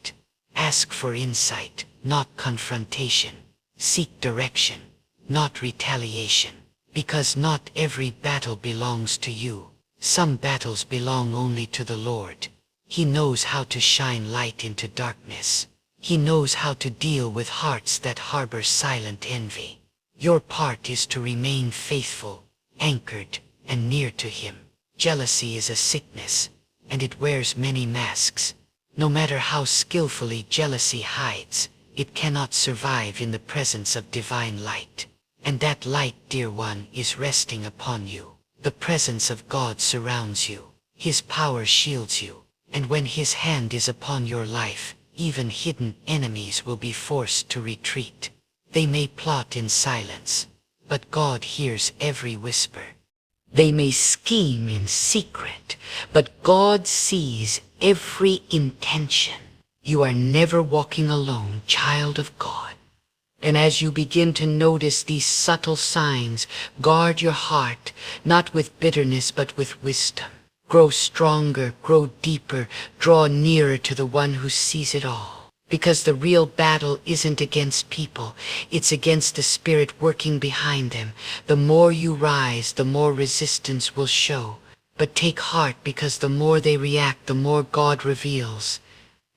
Ask for insight, not confrontation. Seek direction, not retaliation. Because not every battle belongs to you. Some battles belong only to the Lord. He knows how to shine light into darkness. He knows how to deal with hearts that harbor silent envy. Your part is to remain faithful, anchored, and near to Him. Jealousy is a sickness, and it wears many masks. No matter how skillfully jealousy hides, it cannot survive in the presence of divine light. And that light, dear one, is resting upon you. The presence of God surrounds you. His power shields you. And when His hand is upon your life, even hidden enemies will be forced to retreat. They may plot in silence, but God hears every whisper. They may scheme in secret, but God sees every intention. You are never walking alone, child of God. And as you begin to notice these subtle signs, guard your heart, not with bitterness but with wisdom. Grow stronger, grow deeper, draw nearer to the one who sees it all. Because the real battle isn't against people, it's against the spirit working behind them. The more you rise, the more resistance will show. But take heart, because the more they react, the more God reveals.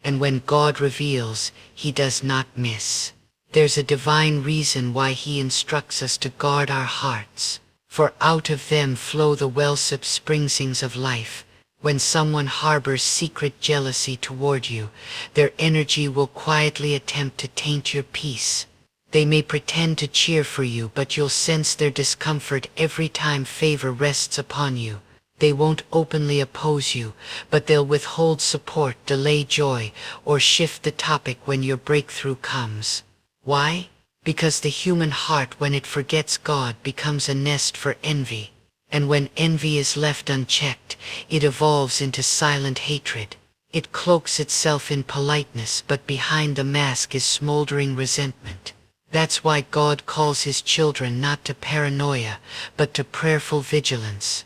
And when God reveals, He does not miss. There's a divine reason why He instructs us to guard our hearts. For out of them flow the wellsip springsings of life. When someone harbors secret jealousy toward you, their energy will quietly attempt to taint your peace. They may pretend to cheer for you, but you'll sense their discomfort every time favor rests upon you. They won't openly oppose you, but they'll withhold support, delay joy, or shift the topic when your breakthrough comes. Why? Because the human heart, when it forgets God, becomes a nest for envy. And when envy is left unchecked, it evolves into silent hatred. It cloaks itself in politeness, but behind the mask is smoldering resentment. That's why God calls His children not to paranoia, but to prayerful vigilance.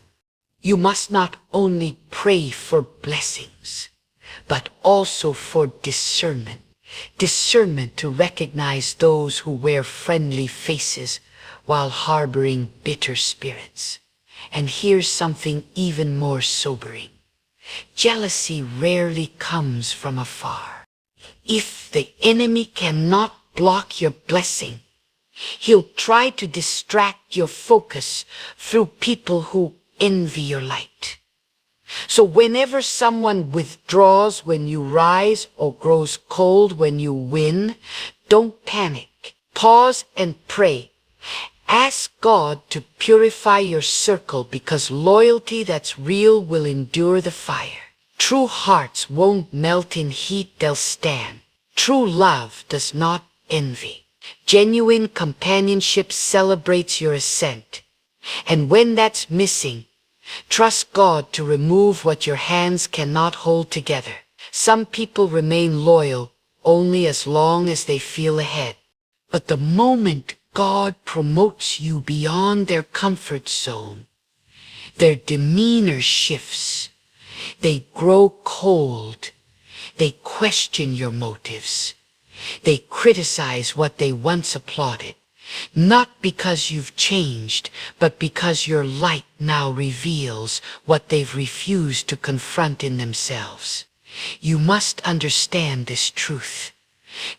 You must not only pray for blessings, but also for discernment. Discernment to recognize those who wear friendly faces while harboring bitter spirits. And here's something even more sobering. Jealousy rarely comes from afar. If the enemy cannot block your blessing, he'll try to distract your focus through people who envy your light. So whenever someone withdraws when you rise or grows cold when you win, don't panic. Pause and pray. Ask God to purify your circle, because loyalty that's real will endure the fire. True hearts won't melt in heat, they'll stand. True love does not envy. Genuine companionship celebrates your ascent. And when that's missing, trust God to remove what your hands cannot hold together. Some people remain loyal only as long as they feel ahead. But the moment God promotes you beyond their comfort zone, their demeanor shifts. They grow cold. They question your motives. They criticize what they once applauded. Not because you've changed, but because your light now reveals what they've refused to confront in themselves. You must understand this truth.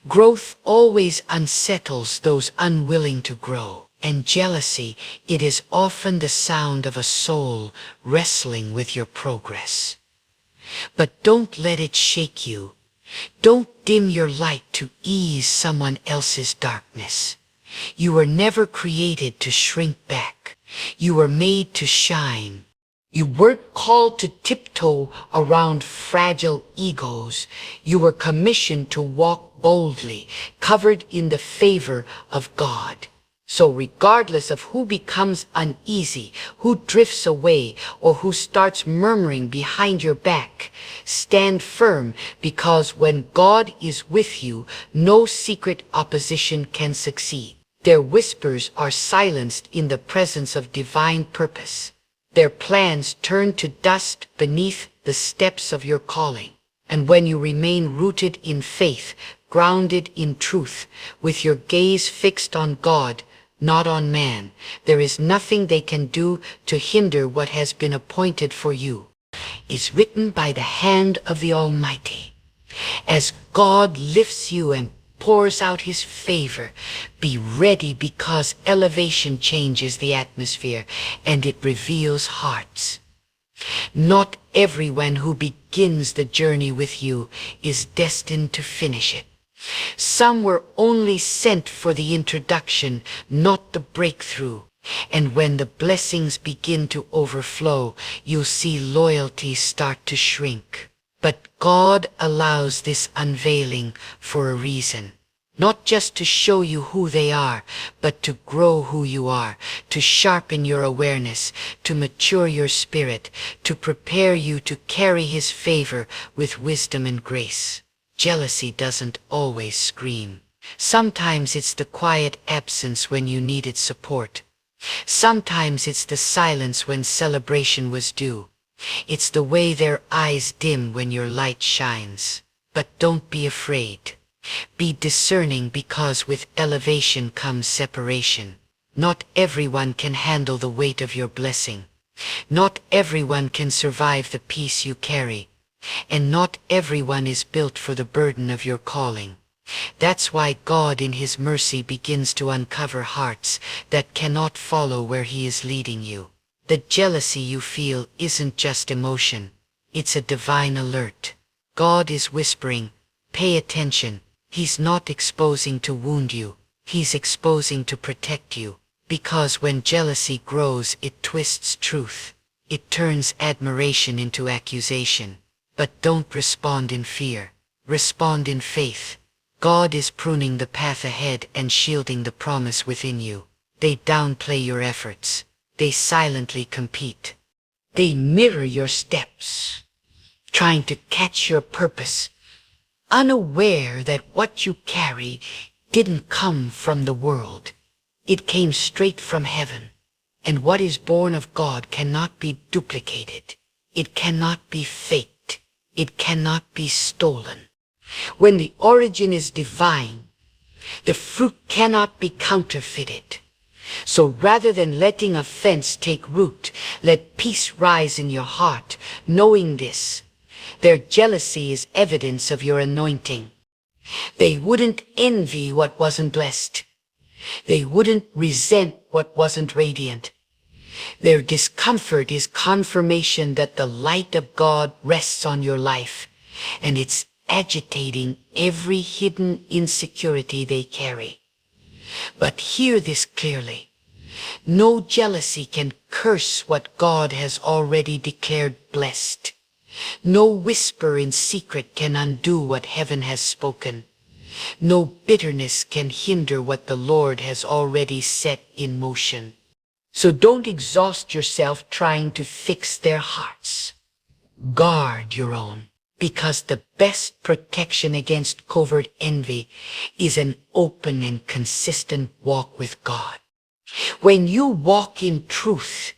Growth always unsettles those unwilling to grow. And jealousy, it is often the sound of a soul wrestling with your progress. But don't let it shake you. Don't dim your light to ease someone else's darkness. You were never created to shrink back. You were made to shine. You weren't called to tiptoe around fragile egos. You were commissioned to walk boldly, covered in the favor of God. So regardless of who becomes uneasy, who drifts away, or who starts murmuring behind your back, stand firm, because when God is with you, no secret opposition can succeed. Their whispers are silenced in the presence of divine purpose. Their plans turn to dust beneath the steps of your calling. And when you remain rooted in faith, grounded in truth, with your gaze fixed on God, not on man, there is nothing they can do to hinder what has been appointed for you. It's written by the hand of the Almighty. As God lifts you and pours out his favor, be ready, because elevation changes the atmosphere and it reveals hearts. Not everyone who begins the journey with you is destined to finish it. Some were only sent for the introduction, not the breakthrough. And when the blessings begin to overflow, you'll see loyalty start to shrink. But God allows this unveiling for a reason. Not just to show you who they are, but to grow who you are, to sharpen your awareness, to mature your spirit, to prepare you to carry his favor with wisdom and grace. Jealousy doesn't always scream. Sometimes it's the quiet absence when you needed support. Sometimes it's the silence when celebration was due. It's the way their eyes dim when your light shines. But don't be afraid. Be discerning, because with elevation comes separation. Not everyone can handle the weight of your blessing. Not everyone can survive the peace you carry. And not everyone is built for the burden of your calling. That's why God in his mercy begins to uncover hearts that cannot follow where he is leading you. The jealousy you feel isn't just emotion. It's a divine alert. God is whispering, pay attention. He's not exposing to wound you. He's exposing to protect you. Because when jealousy grows, it twists truth. It turns admiration into accusation. But don't respond in fear. Respond in faith. God is pruning the path ahead and shielding the promise within you. They downplay your efforts. They silently compete. They mirror your steps, trying to catch your purpose, unaware that what you carry didn't come from the world. It came straight from heaven. And what is born of God cannot be duplicated. It cannot be faked. It cannot be stolen. When the origin is divine, the fruit cannot be counterfeited. So rather than letting offense take root, let peace rise in your heart, knowing this: their jealousy is evidence of your anointing. They wouldn't envy what wasn't blessed. They wouldn't resent what wasn't radiant. Their discomfort is confirmation that the light of God rests on your life, and it's agitating every hidden insecurity they carry. But hear this clearly. No jealousy can curse what God has already declared blessed. No whisper in secret can undo what heaven has spoken. No bitterness can hinder what the Lord has already set in motion. So don't exhaust yourself trying to fix their hearts. Guard your own, because the best protection against covert envy is an open and consistent walk with God. When you walk in truth,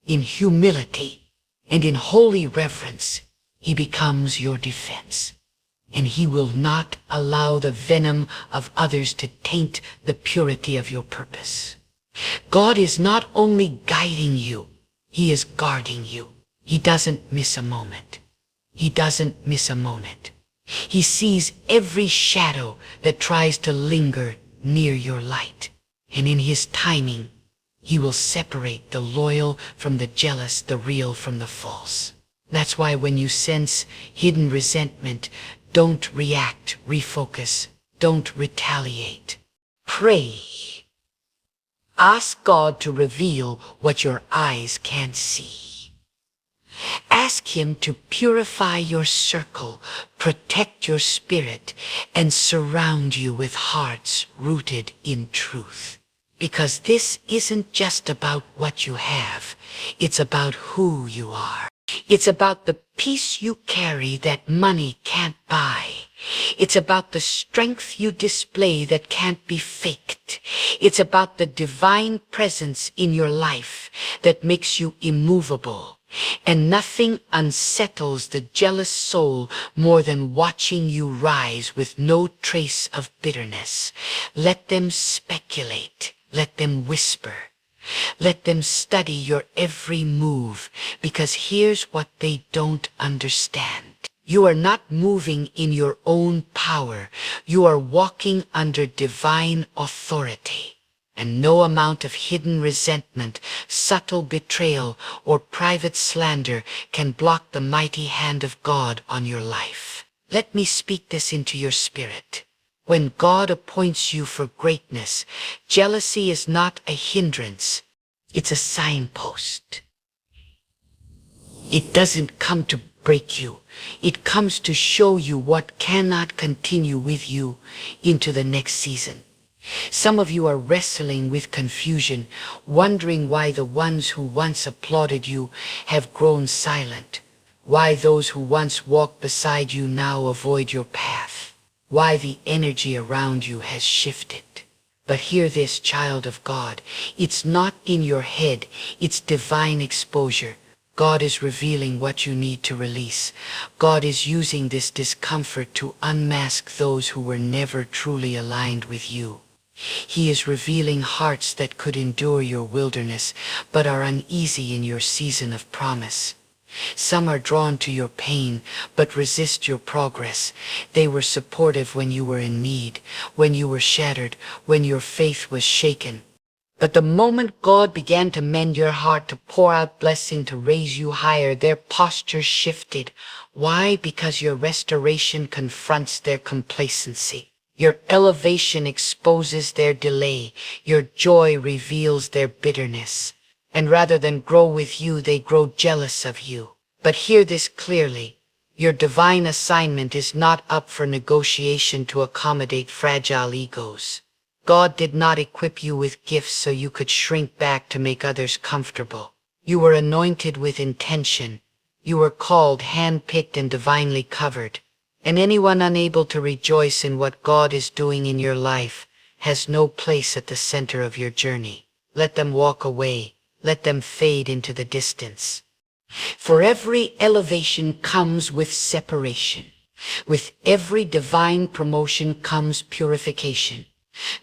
in humility, and in holy reverence, he becomes your defense. And he will not allow the venom of others to taint the purity of your purpose. God is not only guiding you, he is guarding you. He doesn't miss a moment. He doesn't miss a moment. He sees every shadow that tries to linger near your light. And in his timing, he will separate the loyal from the jealous, the real from the false. That's why when you sense hidden resentment, don't react, refocus, don't retaliate. Pray. Ask God to reveal what your eyes can't see. Ask him to purify your circle, protect your spirit, and surround you with hearts rooted in truth. Because this isn't just about what you have. It's about who you are. It's about the peace you carry that money can't buy. It's about the strength you display that can't be faked. It's about the divine presence in your life that makes you immovable. And nothing unsettles the jealous soul more than watching you rise with no trace of bitterness. Let them speculate. Let them whisper. Let them study your every move, because here's what they don't understand. You are not moving in your own power. You are walking under divine authority. And no amount of hidden resentment, subtle betrayal, or private slander can block the mighty hand of God on your life. Let me speak this into your spirit. When God appoints you for greatness, jealousy is not a hindrance. It's a signpost. It doesn't come to break you. It comes to show you what cannot continue with you into the next season. Some of you are wrestling with confusion, wondering why the ones who once applauded you have grown silent, why those who once walked beside you now avoid your path, why the energy around you has shifted. But hear this, child of God, it's not in your head, it's divine exposure. God is revealing what you need to release. God is using this discomfort to unmask those who were never truly aligned with you. He is revealing hearts that could endure your wilderness, but are uneasy in your season of promise. Some are drawn to your pain, but resist your progress. They were supportive when you were in need, when you were shattered, when your faith was shaken. But the moment God began to mend your heart, to pour out blessing, to raise you higher, their posture shifted. Why? Because your restoration confronts their complacency. Your elevation exposes their delay. Your joy reveals their bitterness. And rather than grow with you, they grow jealous of you. But hear this clearly. Your divine assignment is not up for negotiation to accommodate fragile egos. God did not equip you with gifts so you could shrink back to make others comfortable. You were anointed with intention. You were called, handpicked, and divinely covered. And anyone unable to rejoice in what God is doing in your life has no place at the center of your journey. Let them walk away. Let them fade into the distance. For every elevation comes with separation. With every divine promotion comes purification.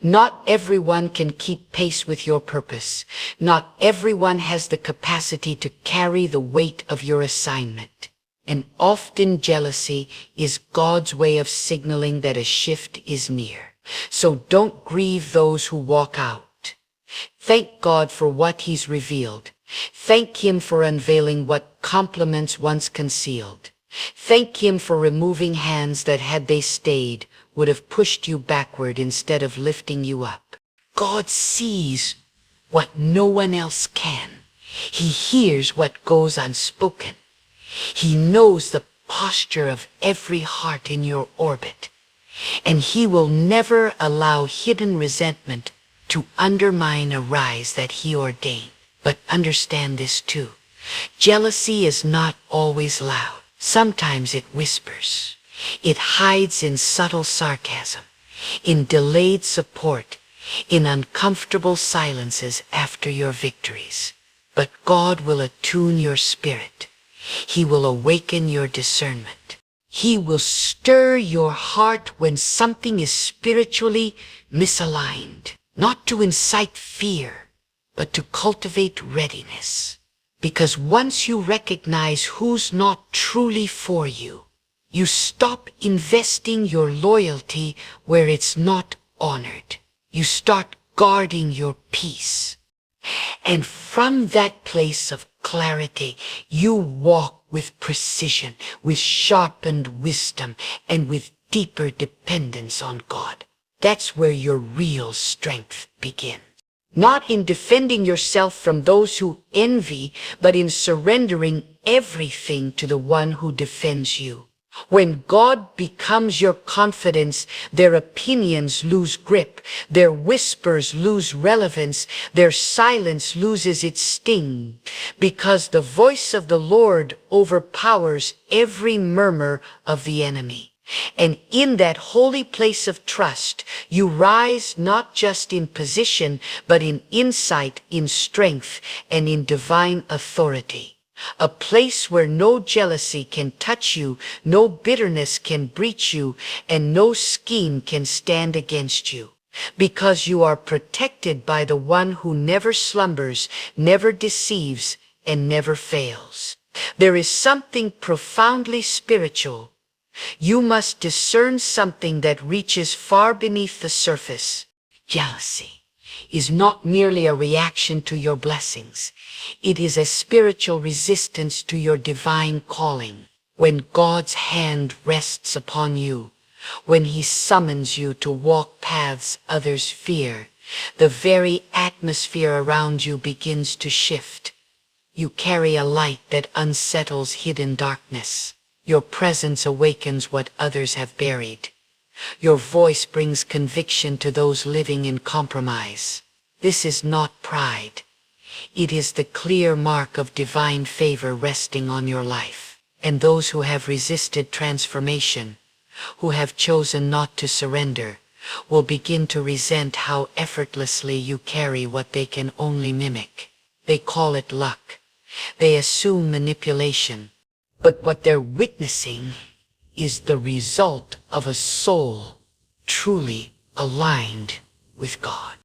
Not everyone can keep pace with your purpose. Not everyone has the capacity to carry the weight of your assignment. And often jealousy is God's way of signaling that a shift is near. So don't grieve those who walk out. Thank God for what He's revealed. Thank Him for unveiling what compliments once concealed. Thank Him for removing hands that, had they stayed, would have pushed you backward instead of lifting you up. God sees what no one else can. He hears what goes unspoken. He knows the posture of every heart in your orbit. And He will never allow hidden resentment to undermine a rise that He ordained. But understand this too. Jealousy is not always loud. Sometimes it whispers. It hides in subtle sarcasm, in delayed support, in uncomfortable silences after your victories. But God will attune your spirit. He will awaken your discernment. He will stir your heart when something is spiritually misaligned, not to incite fear, but to cultivate readiness. Because once you recognize who's not truly for you, you stop investing your loyalty where it's not honored. You start guarding your peace. And from that place of clarity, you walk with precision, with sharpened wisdom, and with deeper dependence on God. That's where your real strength begins. Not in defending yourself from those who envy, but in surrendering everything to the one who defends you. When God becomes your confidence, their opinions lose grip, their whispers lose relevance, their silence loses its sting, because the voice of the Lord overpowers every murmur of the enemy. And in that holy place of trust, you rise not just in position, but in insight, in strength, and in divine authority. A place where no jealousy can touch you, no bitterness can breach you, and no scheme can stand against you. Because you are protected by the one who never slumbers, never deceives, and never fails. There is something profoundly spiritual. You must discern something that reaches far beneath the surface. Jealousy is not merely a reaction to your blessings. It is a spiritual resistance to your divine calling. When God's hand rests upon you, when He summons you to walk paths others fear, the very atmosphere around you begins to shift. You carry a light that unsettles hidden darkness. Your presence awakens what others have buried. Your voice brings conviction to those living in compromise. This is not pride. It is the clear mark of divine favor resting on your life. And those who have resisted transformation, who have chosen not to surrender, will begin to resent how effortlessly you carry what they can only mimic. They call it luck. They assume manipulation. But what they're witnessing is the result of a soul truly aligned with God.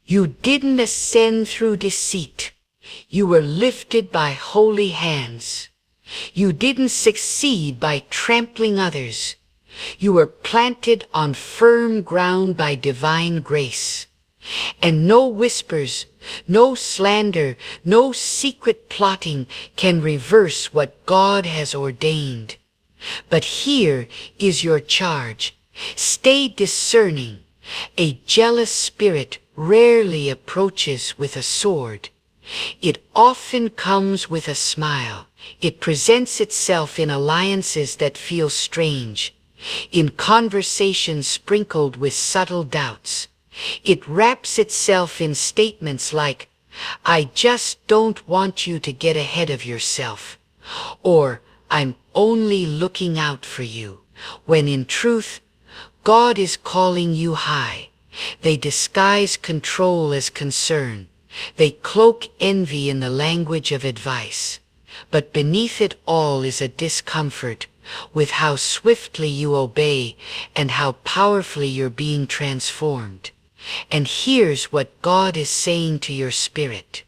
You didn't ascend through deceit. You were lifted by holy hands. You didn't succeed by trampling others. You were planted on firm ground by divine grace. And no whispers, no slander, no secret plotting can reverse what God has ordained. But here is your charge. Stay discerning. A jealous spirit rarely approaches with a sword. It often comes with a smile. It presents itself in alliances that feel strange, in conversations sprinkled with subtle doubts. It wraps itself in statements like, "I just don't want you to get ahead of yourself," or "I'm only looking out for you," when in truth, God is calling you high. They disguise control as concern. They cloak envy in the language of advice. But beneath it all is a discomfort with how swiftly you obey and how powerfully you're being transformed. And here's what God is saying to your spirit.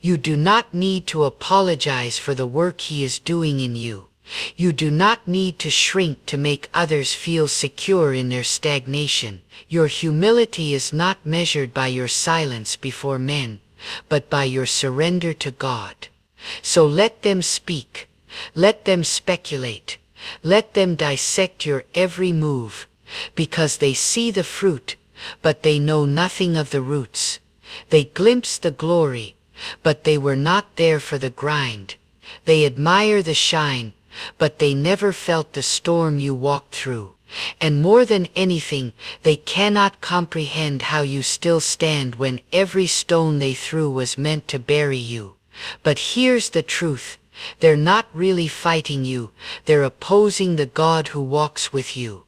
You do not need to apologize for the work He is doing in you. You do not need to shrink to make others feel secure in their stagnation. Your humility is not measured by your silence before men, but by your surrender to God. So let them speak. Let them speculate. Let them dissect your every move, because they see the fruit, but they know nothing of the roots. They glimpse the glory, but they were not there for the grind. They admire the shine, but they never felt the storm you walked through. And more than anything, they cannot comprehend how you still stand when every stone they threw was meant to bury you. But here's the truth. They're not really fighting you. They're opposing the God who walks with you.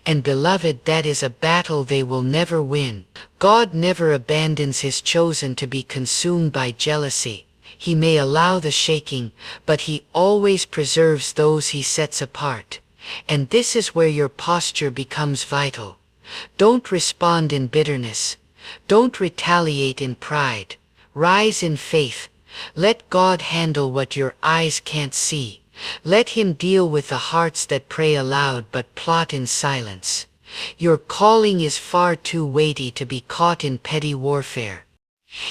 And beloved, that is a battle they will never win. God never abandons His chosen to be consumed by jealousy. He may allow the shaking, but He always preserves those He sets apart. And this is where your posture becomes vital. Don't respond in bitterness. Don't retaliate in pride. Rise in faith. Let God handle what your eyes can't see. Let Him deal with the hearts that pray aloud but plot in silence. Your calling is far too weighty to be caught in petty warfare.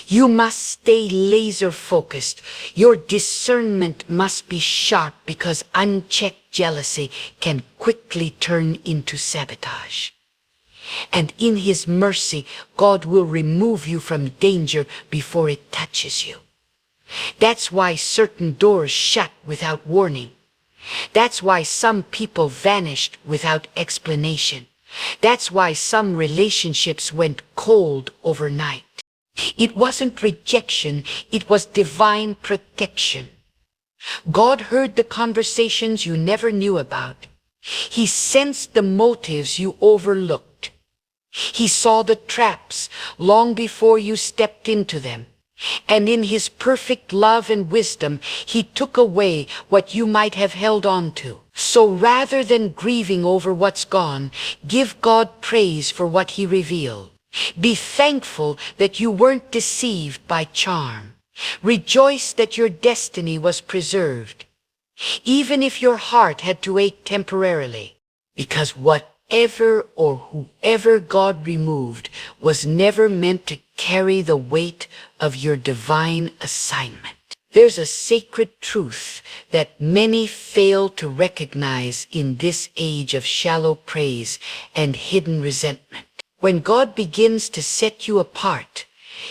You must stay laser-focused. Your discernment must be sharp, because unchecked jealousy can quickly turn into sabotage. And in His mercy, God will remove you from danger before it touches you. That's why certain doors shut without warning. That's why some people vanished without explanation. That's why some relationships went cold overnight. It wasn't rejection, it was divine protection. God heard the conversations you never knew about. He sensed the motives you overlooked. He saw the traps long before you stepped into them. And in his perfect love and wisdom, he took away what you might have held on to. So rather than grieving over what's gone, give God praise for what he revealed. Be thankful that you weren't deceived by charm. Rejoice that your destiny was preserved, even if your heart had to ache temporarily. Because whatever or whoever God removed was never meant to carry the weight of your divine assignment. There's a sacred truth that many fail to recognize in this age of shallow praise and hidden resentment. When God begins to set you apart,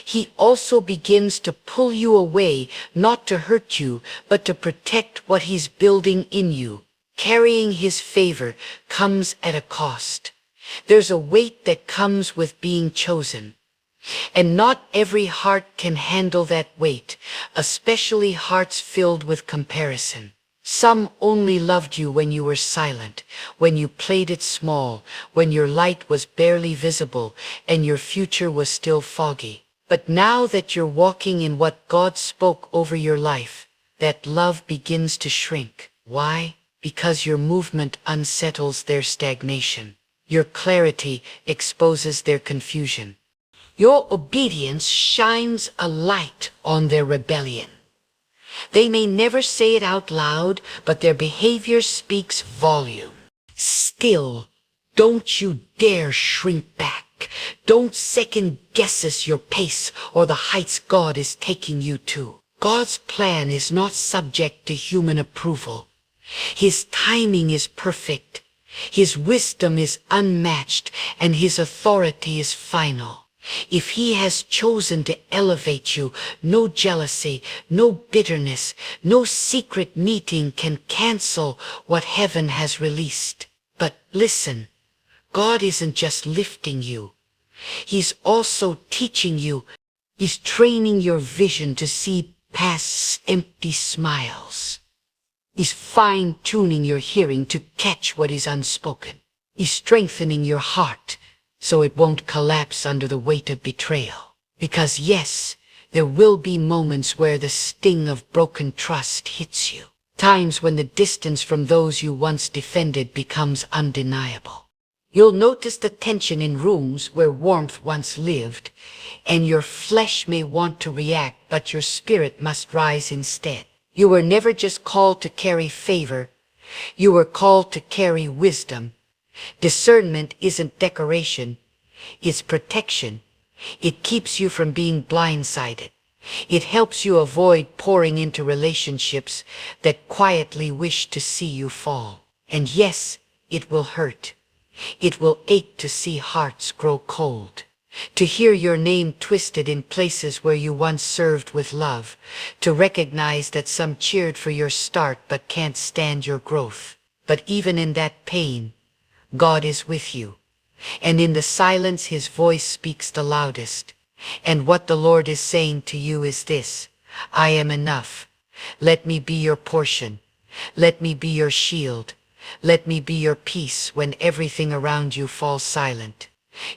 he also begins to pull you away, not to hurt you, but to protect what he's building in you. Carrying his favor comes at a cost. There's a weight that comes with being chosen. And not every heart can handle that weight, especially hearts filled with comparison. Some only loved you when you were silent, when you played it small, when your light was barely visible, and your future was still foggy. But now that you're walking in what God spoke over your life, that love begins to shrink. Why? Because your movement unsettles their stagnation. Your clarity exposes their confusion. Your obedience shines a light on their rebellion. They may never say it out loud, but their behavior speaks volume. Still, don't you dare shrink back. Don't second guess your pace or the heights God is taking you to. God's plan is not subject to human approval. His timing is perfect. His wisdom is unmatched, and his authority is final. If he has chosen to elevate you, no jealousy, no bitterness, no secret meeting can cancel what heaven has released. But listen, God isn't just lifting you. He's also teaching you. He's training your vision to see past empty smiles. He's fine-tuning your hearing to catch what is unspoken. He's strengthening your heart so it won't collapse under the weight of betrayal. Because yes, there will be moments where the sting of broken trust hits you. Times when the distance from those you once defended becomes undeniable. You'll notice the tension in rooms where warmth once lived, and your flesh may want to react, but your spirit must rise instead. You were never just called to carry favor. You were called to carry wisdom. Discernment isn't decoration, it's protection. It keeps you from being blindsided. It helps you avoid pouring into relationships that quietly wish to see you fall. And yes, it will hurt. It will ache to see hearts grow cold. To hear your name twisted in places where you once served with love. To recognize that some cheered for your start but can't stand your growth. But even in that pain, God is with you, and in the silence his voice speaks the loudest. And what the Lord is saying to you is this: I am enough. Let me be your portion. Let me be your shield. Let me be your peace when everything around you falls silent.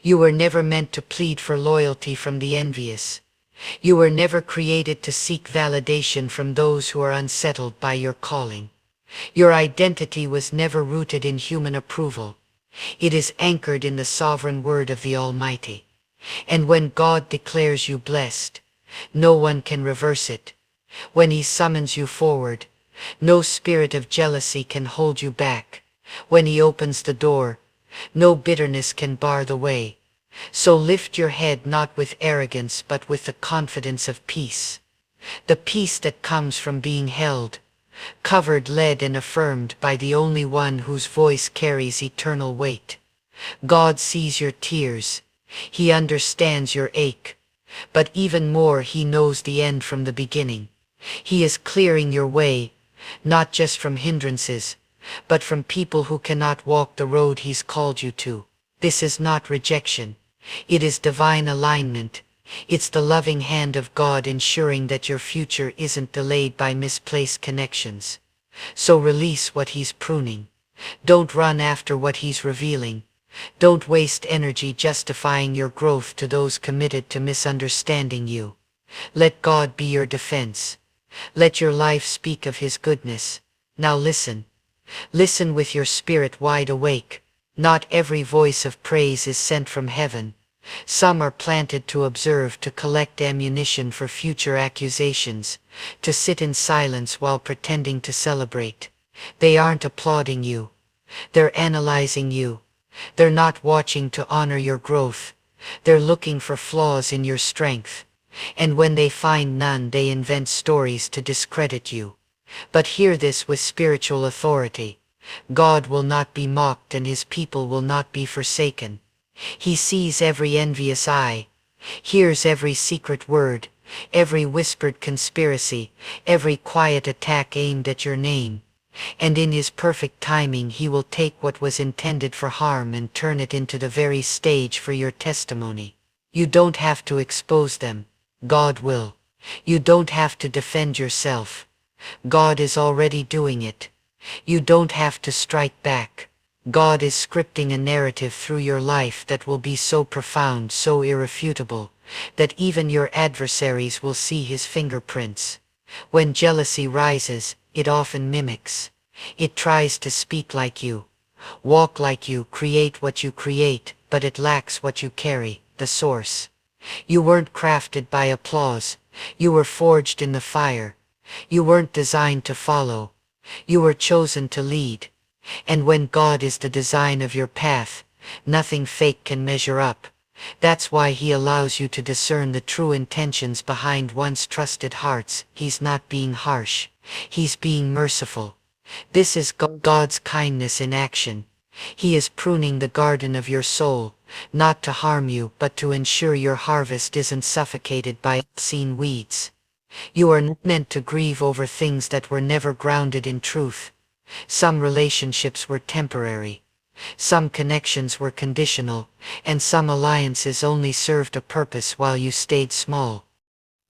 You were never meant to plead for loyalty from the envious. You were never created to seek validation from those who are unsettled by your calling. Your identity was never rooted in human approval. It is anchored in the sovereign word of the Almighty. And when God declares you blessed, no one can reverse it. When he summons you forward, no spirit of jealousy can hold you back. When he opens the door, no bitterness can bar the way. So lift your head not with arrogance but with the confidence of peace. The peace that comes from being held, covered, led, and affirmed by the only one whose voice carries eternal weight. God sees your tears. He understands your ache. But even more, he knows the end from the beginning. He is clearing your way, not just from hindrances, but from people who cannot walk the road He's called you to. This is not rejection. It is divine alignment. It's the loving hand of God ensuring that your future isn't delayed by misplaced connections. So release what He's pruning. Don't run after what He's revealing. Don't waste energy justifying your growth to those committed to misunderstanding you. Let God be your defense. Let your life speak of His goodness. Now listen. Listen with your spirit wide awake. Not every voice of praise is sent from heaven. Some are planted to observe, to collect ammunition for future accusations, to sit in silence while pretending to celebrate. They aren't applauding you. They're analyzing you. They're not watching to honor your growth. They're looking for flaws in your strength. And when they find none, they invent stories to discredit you. But hear this with spiritual authority. God will not be mocked and His people will not be forsaken. He sees every envious eye, hears every secret word, every whispered conspiracy, every quiet attack aimed at your name. And in His perfect timing He will take what was intended for harm and turn it into the very stage for your testimony. You don't have to expose them. God will. You don't have to defend yourself. God is already doing it. You don't have to strike back. God is scripting a narrative through your life that will be so profound, so irrefutable, that even your adversaries will see His fingerprints. When jealousy rises, it often mimics. It tries to speak like you, walk like you, create what you create, but it lacks what you carry, the source. You weren't crafted by applause. You were forged in the fire. You weren't designed to follow. You were chosen to lead. And when God is the design of your path, nothing fake can measure up. That's why He allows you to discern the true intentions behind once trusted hearts. He's not being harsh. He's being merciful. This is God's kindness in action. He is pruning the garden of your soul, not to harm you, but to ensure your harvest isn't suffocated by unseen weeds. You are not meant to grieve over things that were never grounded in truth. Some relationships were temporary. Some connections were conditional, and some alliances only served a purpose while you stayed small.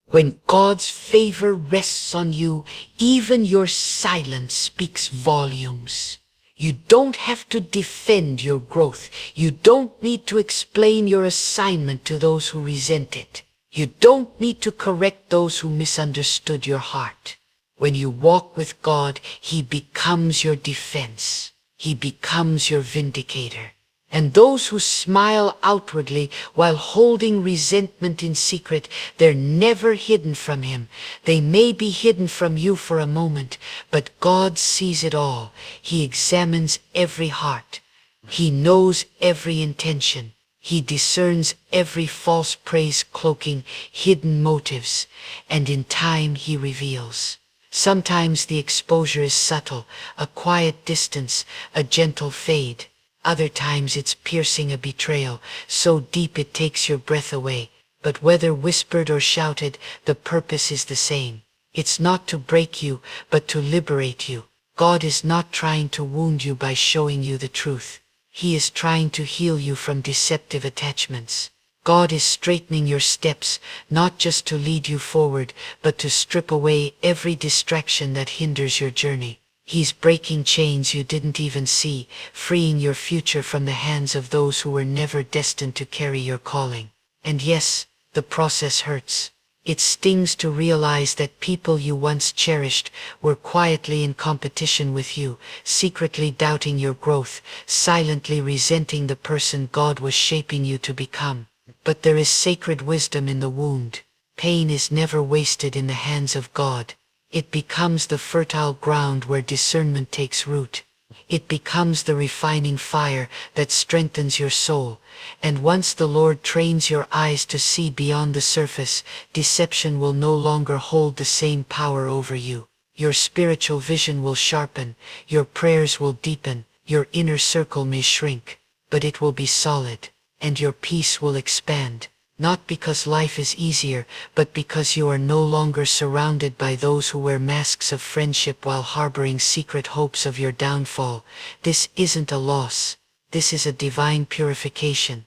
When God's favor rests on you, even your silence speaks volumes. You don't have to defend your growth. You don't need to explain your assignment to those who resent it. You don't need to correct those who misunderstood your heart. When you walk with God, He becomes your defense. He becomes your vindicator. And those who smile outwardly while holding resentment in secret, they're never hidden from Him. They may be hidden from you for a moment, but God sees it all. He examines every heart. He knows every intention. He discerns every false praise cloaking hidden motives, and in time He reveals. Sometimes the exposure is subtle, a quiet distance, a gentle fade. Other times it's piercing, a betrayal, so deep it takes your breath away. But whether whispered or shouted, the purpose is the same. It's not to break you, but to liberate you. God is not trying to wound you by showing you the truth. He is trying to heal you from deceptive attachments. God is straightening your steps, not just to lead you forward, but to strip away every distraction that hinders your journey. He's breaking chains you didn't even see, freeing your future from the hands of those who were never destined to carry your calling. And yes, the process hurts. It stings to realize that people you once cherished were quietly in competition with you, secretly doubting your growth, silently resenting the person God was shaping you to become. But there is sacred wisdom in the wound. Pain is never wasted in the hands of God. It becomes the fertile ground where discernment takes root. It becomes the refining fire that strengthens your soul. And once the Lord trains your eyes to see beyond the surface, deception will no longer hold the same power over you. Your spiritual vision will sharpen, your prayers will deepen, your inner circle may shrink, but it will be solid, and your peace will expand. Not because life is easier, but because you are no longer surrounded by those who wear masks of friendship while harboring secret hopes of your downfall. This isn't a loss. This is a divine purification.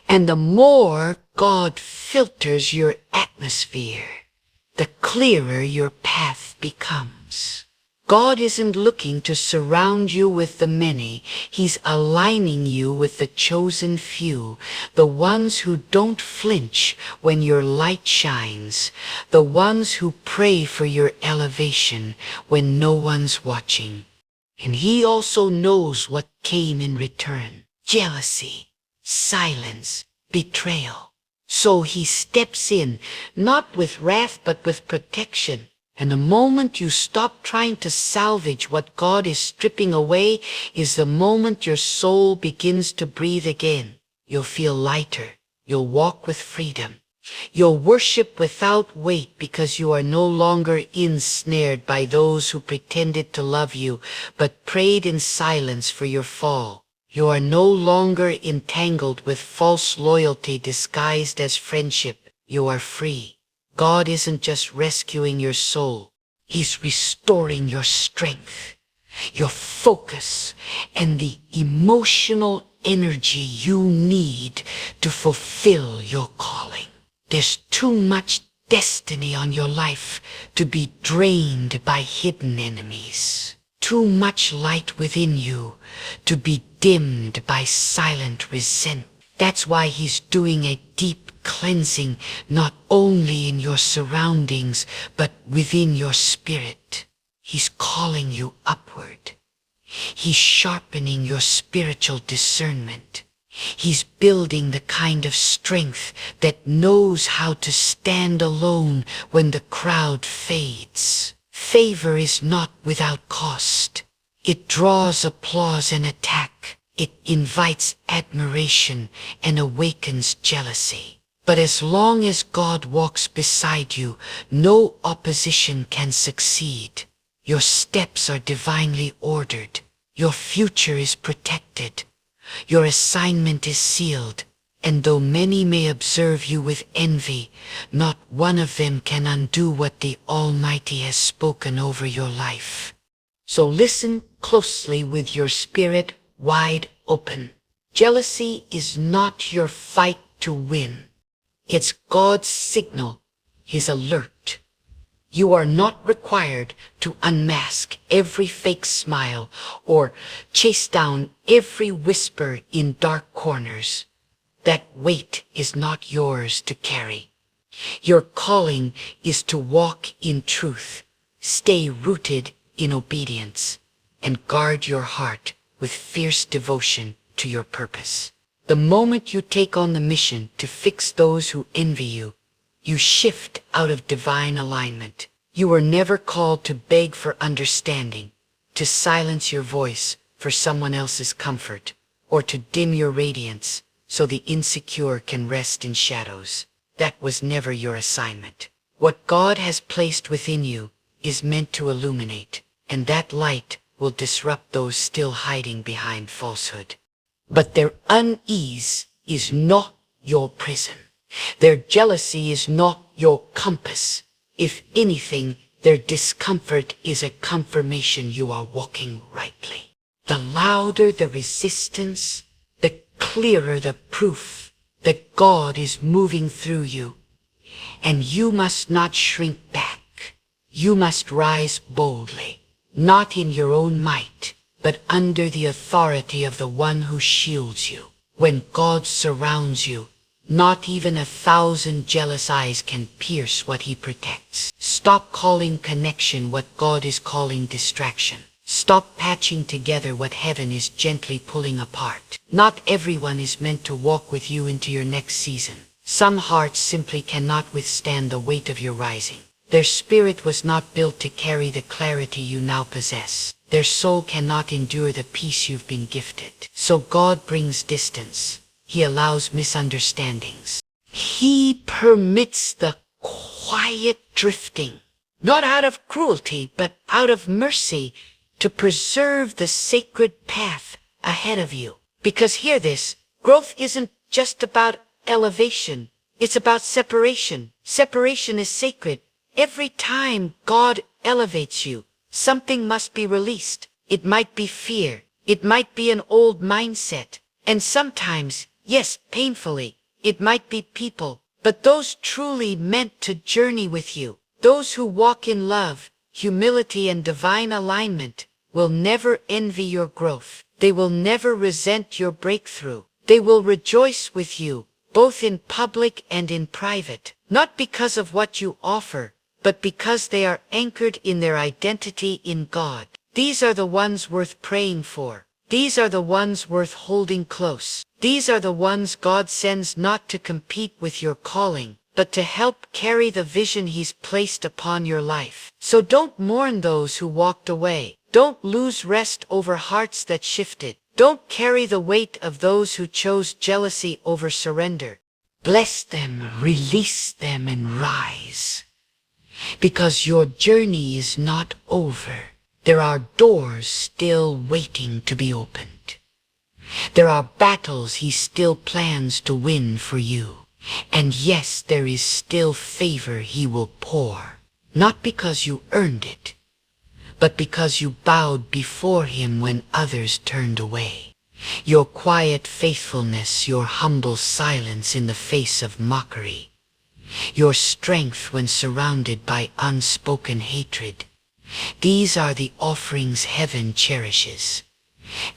And the more God filters your atmosphere, the clearer your path becomes. God isn't looking to surround you with the many. He's aligning you with the chosen few, the ones who don't flinch when your light shines, the ones who pray for your elevation when no one's watching. And he also knows what came in return: jealousy, silence, betrayal. So he steps in, not with wrath but with protection. And the moment you stop trying to salvage what God is stripping away is the moment your soul begins to breathe again. You'll feel lighter. You'll walk with freedom. You'll worship without weight because you are no longer ensnared by those who pretended to love you but prayed in silence for your fall. You are no longer entangled with false loyalty disguised as friendship. You are free. God isn't just rescuing your soul. He's restoring your strength, your focus, and the emotional energy you need to fulfill your calling. There's too much destiny on your life to be drained by hidden enemies. Too much light within you to be dimmed by silent resentment. That's why he's doing a deep cleansing, not only in your surroundings, but within your spirit. He's calling you upward. He's sharpening your spiritual discernment. He's building the kind of strength that knows how to stand alone when the crowd fades. Favor is not without cost. It draws applause and attack. It invites admiration and awakens jealousy. But as long as God walks beside you, no opposition can succeed. Your steps are divinely ordered. Your future is protected. Your assignment is sealed. And though many may observe you with envy, not one of them can undo what the Almighty has spoken over your life. So listen closely with your spirit wide open. Jealousy is not your fight to win. It's God's signal, his alert. You are not required to unmask every fake smile or chase down every whisper in dark corners. That weight is not yours to carry. Your calling is to walk in truth, stay rooted in obedience, and guard your heart with fierce devotion to your purpose. The moment you take on the mission to fix those who envy you, you shift out of divine alignment. You were never called to beg for understanding, to silence your voice for someone else's comfort, or to dim your radiance so the insecure can rest in shadows. That was never your assignment. What God has placed within you is meant to illuminate, and that light will disrupt those still hiding behind falsehood. But their unease is not your prison. Their jealousy is not your compass. If anything, their discomfort is a confirmation you are walking rightly. The louder the resistance, the clearer the proof that God is moving through you. And you must not shrink back. You must rise boldly, not in your own might, but under the authority of the one who shields you. When God surrounds you, not even 1,000 jealous eyes can pierce what he protects. Stop calling connection what God is calling distraction. Stop patching together what heaven is gently pulling apart. Not everyone is meant to walk with you into your next season. Some hearts simply cannot withstand the weight of your rising. Their spirit was not built to carry the clarity you now possess. Their soul cannot endure the peace you've been gifted. So God brings distance. He allows misunderstandings. He permits the quiet drifting, not out of cruelty, but out of mercy, to preserve the sacred path ahead of you. Because hear this, growth isn't just about elevation. It's about separation. Separation is sacred. Every time God elevates you, something must be released. It might be fear. It might be an old mindset. And sometimes, yes, painfully, it might be people. But those truly meant to journey with you, those who walk in love, humility, and divine alignment, will never envy your growth. They will never resent your breakthrough. They will rejoice with you, both in public and in private, not because of what you offer, but because they are anchored in their identity in God. These are the ones worth praying for. These are the ones worth holding close. These are the ones God sends not to compete with your calling, but to help carry the vision He's placed upon your life. So don't mourn those who walked away. Don't lose rest over hearts that shifted. Don't carry the weight of those who chose jealousy over surrender. Bless them, release them, and rise. Because your journey is not over. There are doors still waiting to be opened. There are battles He still plans to win for you. And yes, there is still favor He will pour. Not because you earned it, but because you bowed before Him when others turned away. Your quiet faithfulness, your humble silence in the face of mockery, your strength when surrounded by unspoken hatred, these are the offerings heaven cherishes.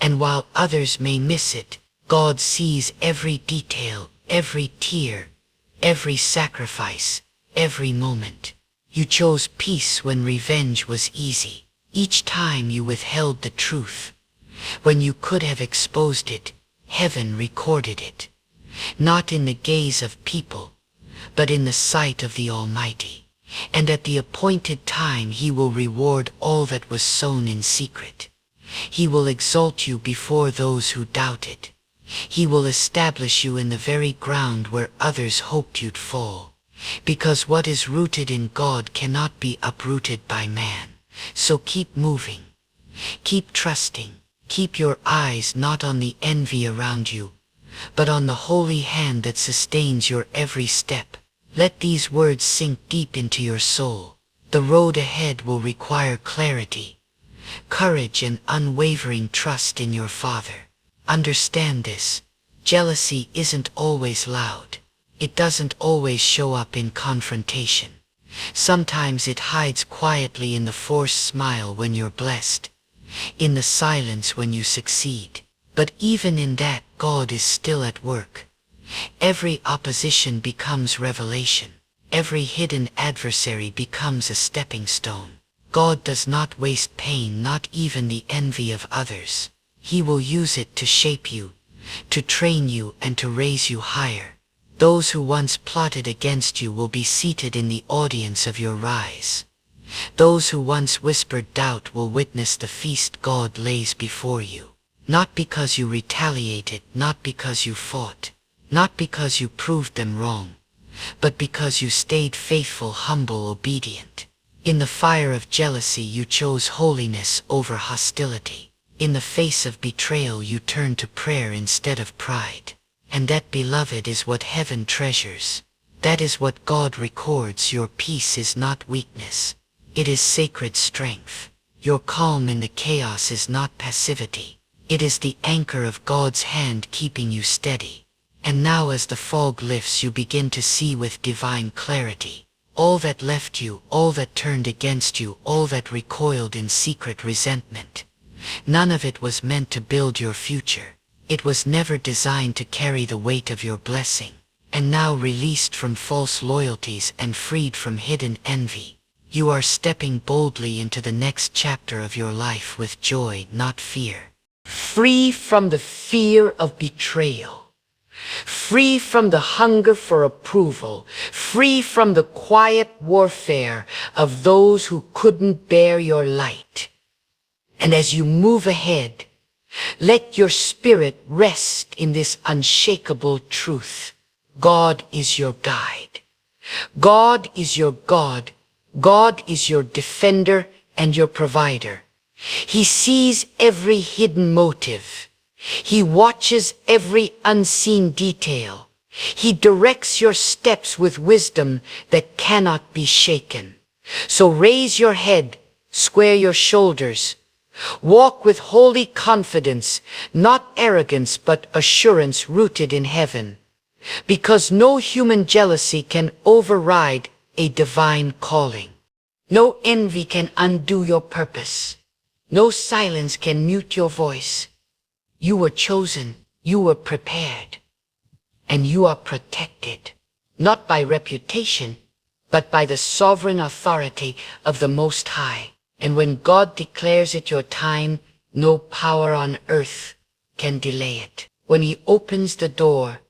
And while others may miss it, God sees every detail, every tear, every sacrifice, every moment. You chose peace when revenge was easy. Each time you withheld the truth, when you could have exposed it, heaven recorded it. Not in the gaze of people, but in the sight of the Almighty. And at the appointed time He will reward all that was sown in secret. He will exalt you before those who doubted. He will establish you in the very ground where others hoped you'd fall. Because what is rooted in God cannot be uprooted by man. So keep moving. Keep trusting. Keep your eyes not on the envy around you, but on the holy hand that sustains your every step. Let these words sink deep into your soul. The road ahead will require clarity, courage, and unwavering trust in your Father. Understand this. Jealousy isn't always loud. It doesn't always show up in confrontation. Sometimes it hides quietly in the forced smile when you're blessed, in the silence when you succeed. But even in that, God is still at work. Every opposition becomes revelation. Every hidden adversary becomes a stepping stone. God does not waste pain, not even the envy of others. He will use it to shape you, to train you, and to raise you higher. Those who once plotted against you will be seated in the audience of your rise. Those who once whispered doubt will witness the feast God lays before you. Not because you retaliated, not because you fought, not because you proved them wrong, but because you stayed faithful, humble, obedient. In the fire of jealousy, you chose holiness over hostility. In the face of betrayal, you turned to prayer instead of pride. And that, beloved, is what heaven treasures. That is what God records. Your peace is not weakness. It is sacred strength. Your calm in the chaos is not passivity. It is the anchor of God's hand keeping you steady. And now, as the fog lifts, you begin to see with divine clarity. All that left you, all that turned against you, all that recoiled in secret resentment. None of it was meant to build your future. It was never designed to carry the weight of your blessing. And now, released from false loyalties and freed from hidden envy, you are stepping boldly into the next chapter of your life with joy, not fear. Free from the fear of betrayal. Free from the hunger for approval. Free from the quiet warfare of those who couldn't bear your light. And as you move ahead, let your spirit rest in this unshakable truth. God is your guide. God is your God. God is your defender and your provider. He sees every hidden motive. He watches every unseen detail. He directs your steps with wisdom that cannot be shaken. So raise your head, square your shoulders. Walk with holy confidence, not arrogance but assurance rooted in heaven. Because no human jealousy can override a divine calling. No envy can undo your purpose. No silence can mute your voice. You were chosen, you were prepared, and you are protected, not by reputation, but by the sovereign authority of the Most High. And when God declares it your time, no power on earth can delay it. When He opens the door,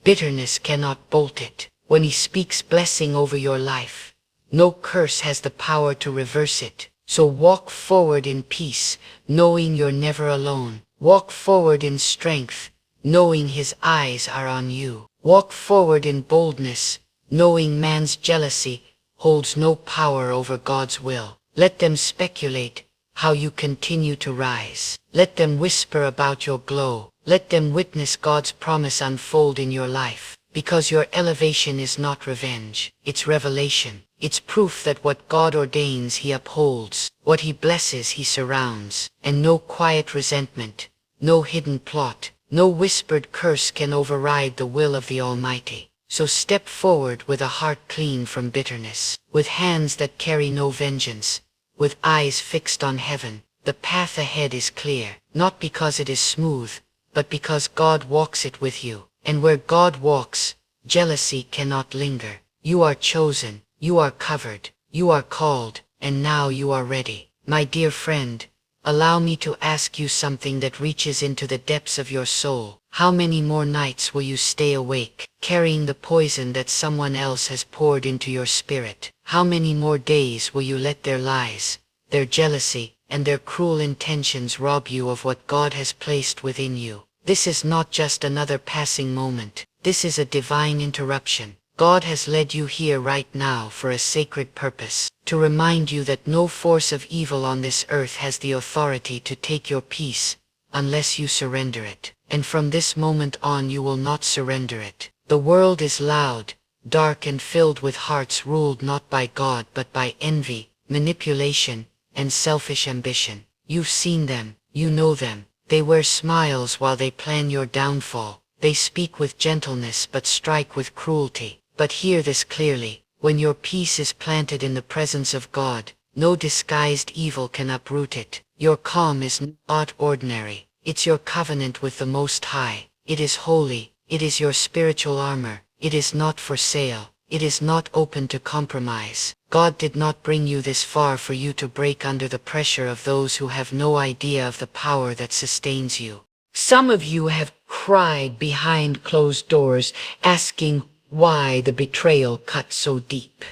bitterness cannot bolt it. When He speaks blessing over your life, no curse has the power to reverse it. So walk forward in peace, knowing you're never alone. Walk forward in strength, knowing His eyes are on you. Walk forward in boldness, knowing man's jealousy holds no power over God's will. Let them speculate how you continue to rise. Let them whisper about your glow. Let them witness God's promise unfold in your life. Because your elevation is not revenge, it's revelation. It's proof that what God ordains He upholds, what He blesses He surrounds, and no quiet resentment, no hidden plot, no whispered curse can override the will of the Almighty. So step forward with a heart clean from bitterness, with hands that carry no vengeance, with eyes fixed on heaven. The path ahead is clear, not because it is smooth, but because God walks it with you. And where God walks, jealousy cannot linger. You are chosen, you are covered, you are called, and now you are ready. My dear friend, allow me to ask you something that reaches into the depths of your soul. How many more nights will you stay awake, carrying the poison that someone else has poured into your spirit? How many more days will you let their lies, their jealousy, and their cruel intentions rob you of what God has placed within you? This is not just another passing moment. This is a divine interruption. God has led you here right now for a sacred purpose, to remind you that no force of evil on this earth has the authority to take your peace unless you surrender it. And from this moment on you will not surrender it. The world is loud, dark and filled with hearts ruled not by God but by envy, manipulation, and selfish ambition. You've seen them, you know them. They wear smiles while they plan your downfall. They speak with gentleness but strike with cruelty. But hear this clearly. When your peace is planted in the presence of God, no disguised evil can uproot it. Your calm is not ordinary. It's your covenant with the Most High. It is holy. It is your spiritual armor. It is not for sale. It is not open to compromise. God did not bring you this far for you to break under the pressure of those who have no idea of the power that sustains you. Some of you have cried behind closed doors, asking why the betrayal cut so deep.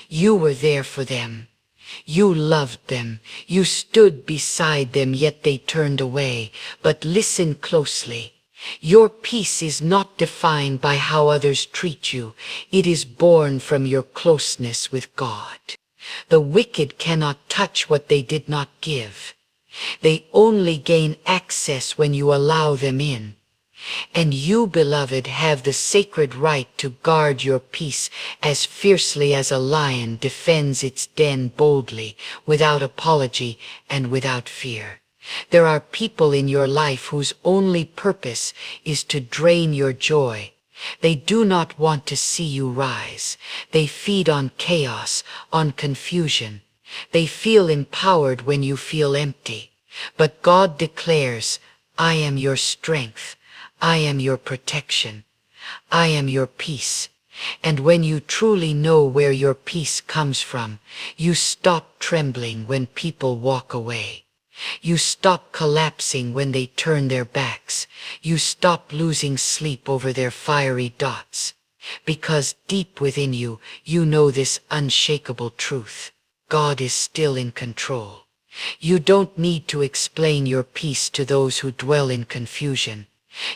You were there for them. You loved them. You stood beside them, yet they turned away. But listen closely. Your peace is not defined by how others treat you. It is born from your closeness with God. The wicked cannot touch what they did not give. They only gain access when you allow them in. And you, beloved, have the sacred right to guard your peace as fiercely as a lion defends its den boldly, without apology and without fear. There are people in your life whose only purpose is to drain your joy. They do not want to see you rise. They feed on chaos, on confusion. They feel empowered when you feel empty. But God declares, I am your strength. I am your protection. I am your peace. And when you truly know where your peace comes from, you stop trembling when people walk away. You stop collapsing when they turn their backs. You stop losing sleep over their fiery dots. Because deep within you, you know this unshakable truth. God is still in control. You don't need to explain your peace to those who dwell in confusion.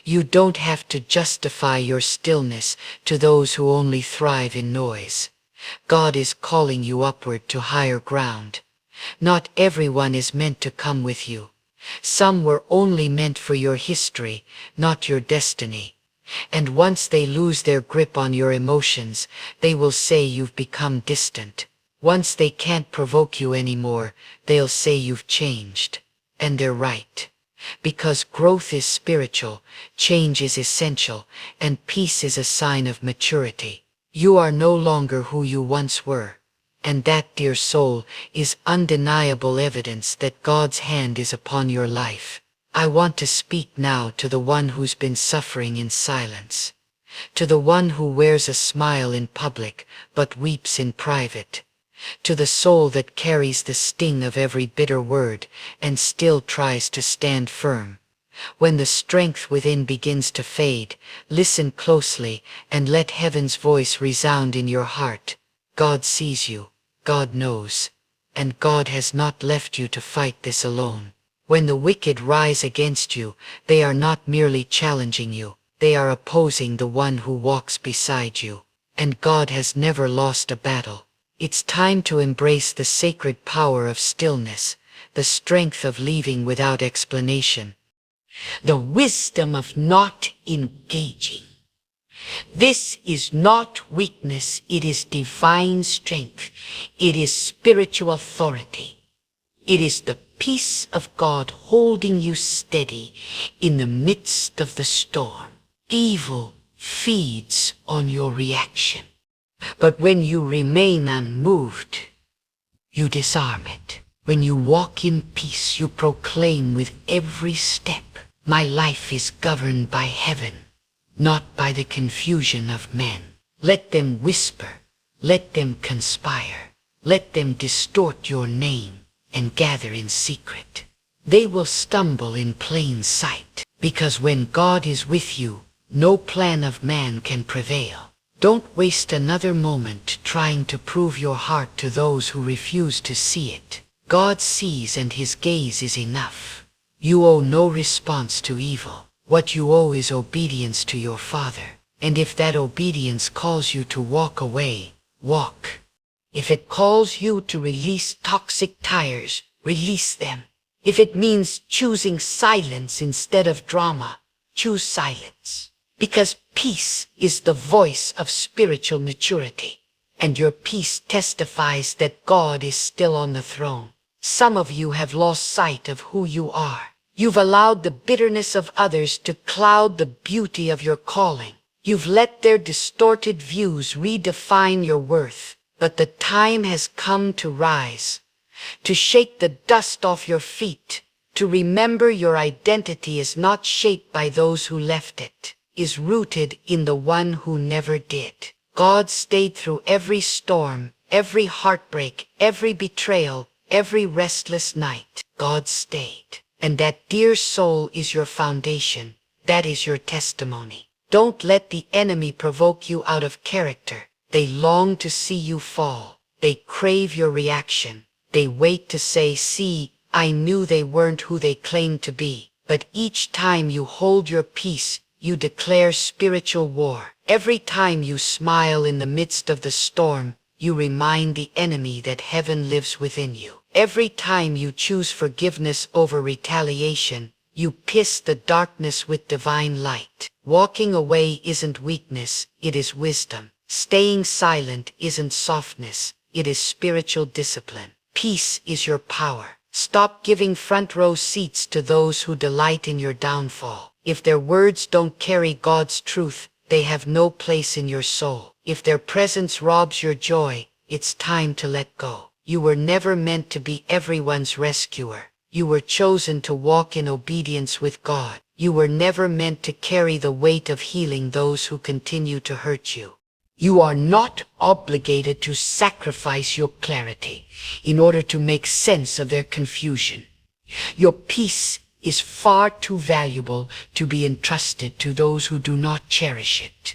You don't have to justify your stillness to those who only thrive in noise. God is calling you upward to higher ground. Not everyone is meant to come with you. Some were only meant for your history, not your destiny. And once they lose their grip on your emotions, they will say you've become distant. Once they can't provoke you anymore, they'll say you've changed. And they're right. Because growth is spiritual, change is essential, and peace is a sign of maturity. You are no longer who you once were. And that, dear soul, is undeniable evidence that God's hand is upon your life. I want to speak now to the one who's been suffering in silence, to the one who wears a smile in public but weeps in private, to the soul that carries the sting of every bitter word and still tries to stand firm. When the strength within begins to fade, listen closely and let heaven's voice resound in your heart. God sees you, God knows, and God has not left you to fight this alone. When the wicked rise against you, they are not merely challenging you, they are opposing the one who walks beside you. And God has never lost a battle. It's time to embrace the sacred power of stillness, the strength of leaving without explanation, the wisdom of not engaging. This is not weakness, it is divine strength. It is spiritual authority. It is the peace of God holding you steady in the midst of the storm. Evil feeds on your reaction. But when you remain unmoved, you disarm it. When you walk in peace, you proclaim with every step, my life is governed by heaven, not by the confusion of men. Let them whisper, let them conspire, let them distort your name and gather in secret. They will stumble in plain sight, because when God is with you, no plan of man can prevail. Don't waste another moment trying to prove your heart to those who refuse to see it. God sees and his gaze is enough. You owe no response to evil. What you owe is obedience to your Father. And if that obedience calls you to walk away, walk. If it calls you to release toxic tires, release them. If it means choosing silence instead of drama, choose silence. Because peace is the voice of spiritual maturity, and your peace testifies that God is still on the throne. Some of you have lost sight of who you are. You've allowed the bitterness of others to cloud the beauty of your calling. You've let their distorted views redefine your worth. But the time has come to rise, to shake the dust off your feet, to remember your identity is not shaped by those who left it, is rooted in the one who never did. God stayed through every storm, every heartbreak, every betrayal, every restless night. God stayed. And that dear soul is your foundation. That is your testimony. Don't let the enemy provoke you out of character. They long to see you fall. They crave your reaction. They wait to say, see, I knew they weren't who they claimed to be. But each time you hold your peace, you declare spiritual war. Every time you smile in the midst of the storm, you remind the enemy that heaven lives within you. Every time you choose forgiveness over retaliation, you pierce the darkness with divine light. Walking away isn't weakness, it is wisdom. Staying silent isn't softness, it is spiritual discipline. Peace is your power. Stop giving front row seats to those who delight in your downfall. If their words don't carry God's truth, they have no place in your soul. If their presence robs your joy, it's time to let go. You were never meant to be everyone's rescuer. You were chosen to walk in obedience with God. You were never meant to carry the weight of healing those who continue to hurt you. You are not obligated to sacrifice your clarity in order to make sense of their confusion. Your peace is far too valuable to be entrusted to those who do not cherish it.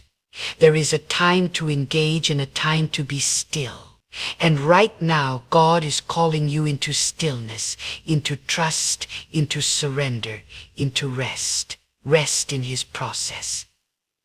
There is a time to engage and a time to be still. And right now, God is calling you into stillness, into trust, into surrender, into rest. Rest in his process.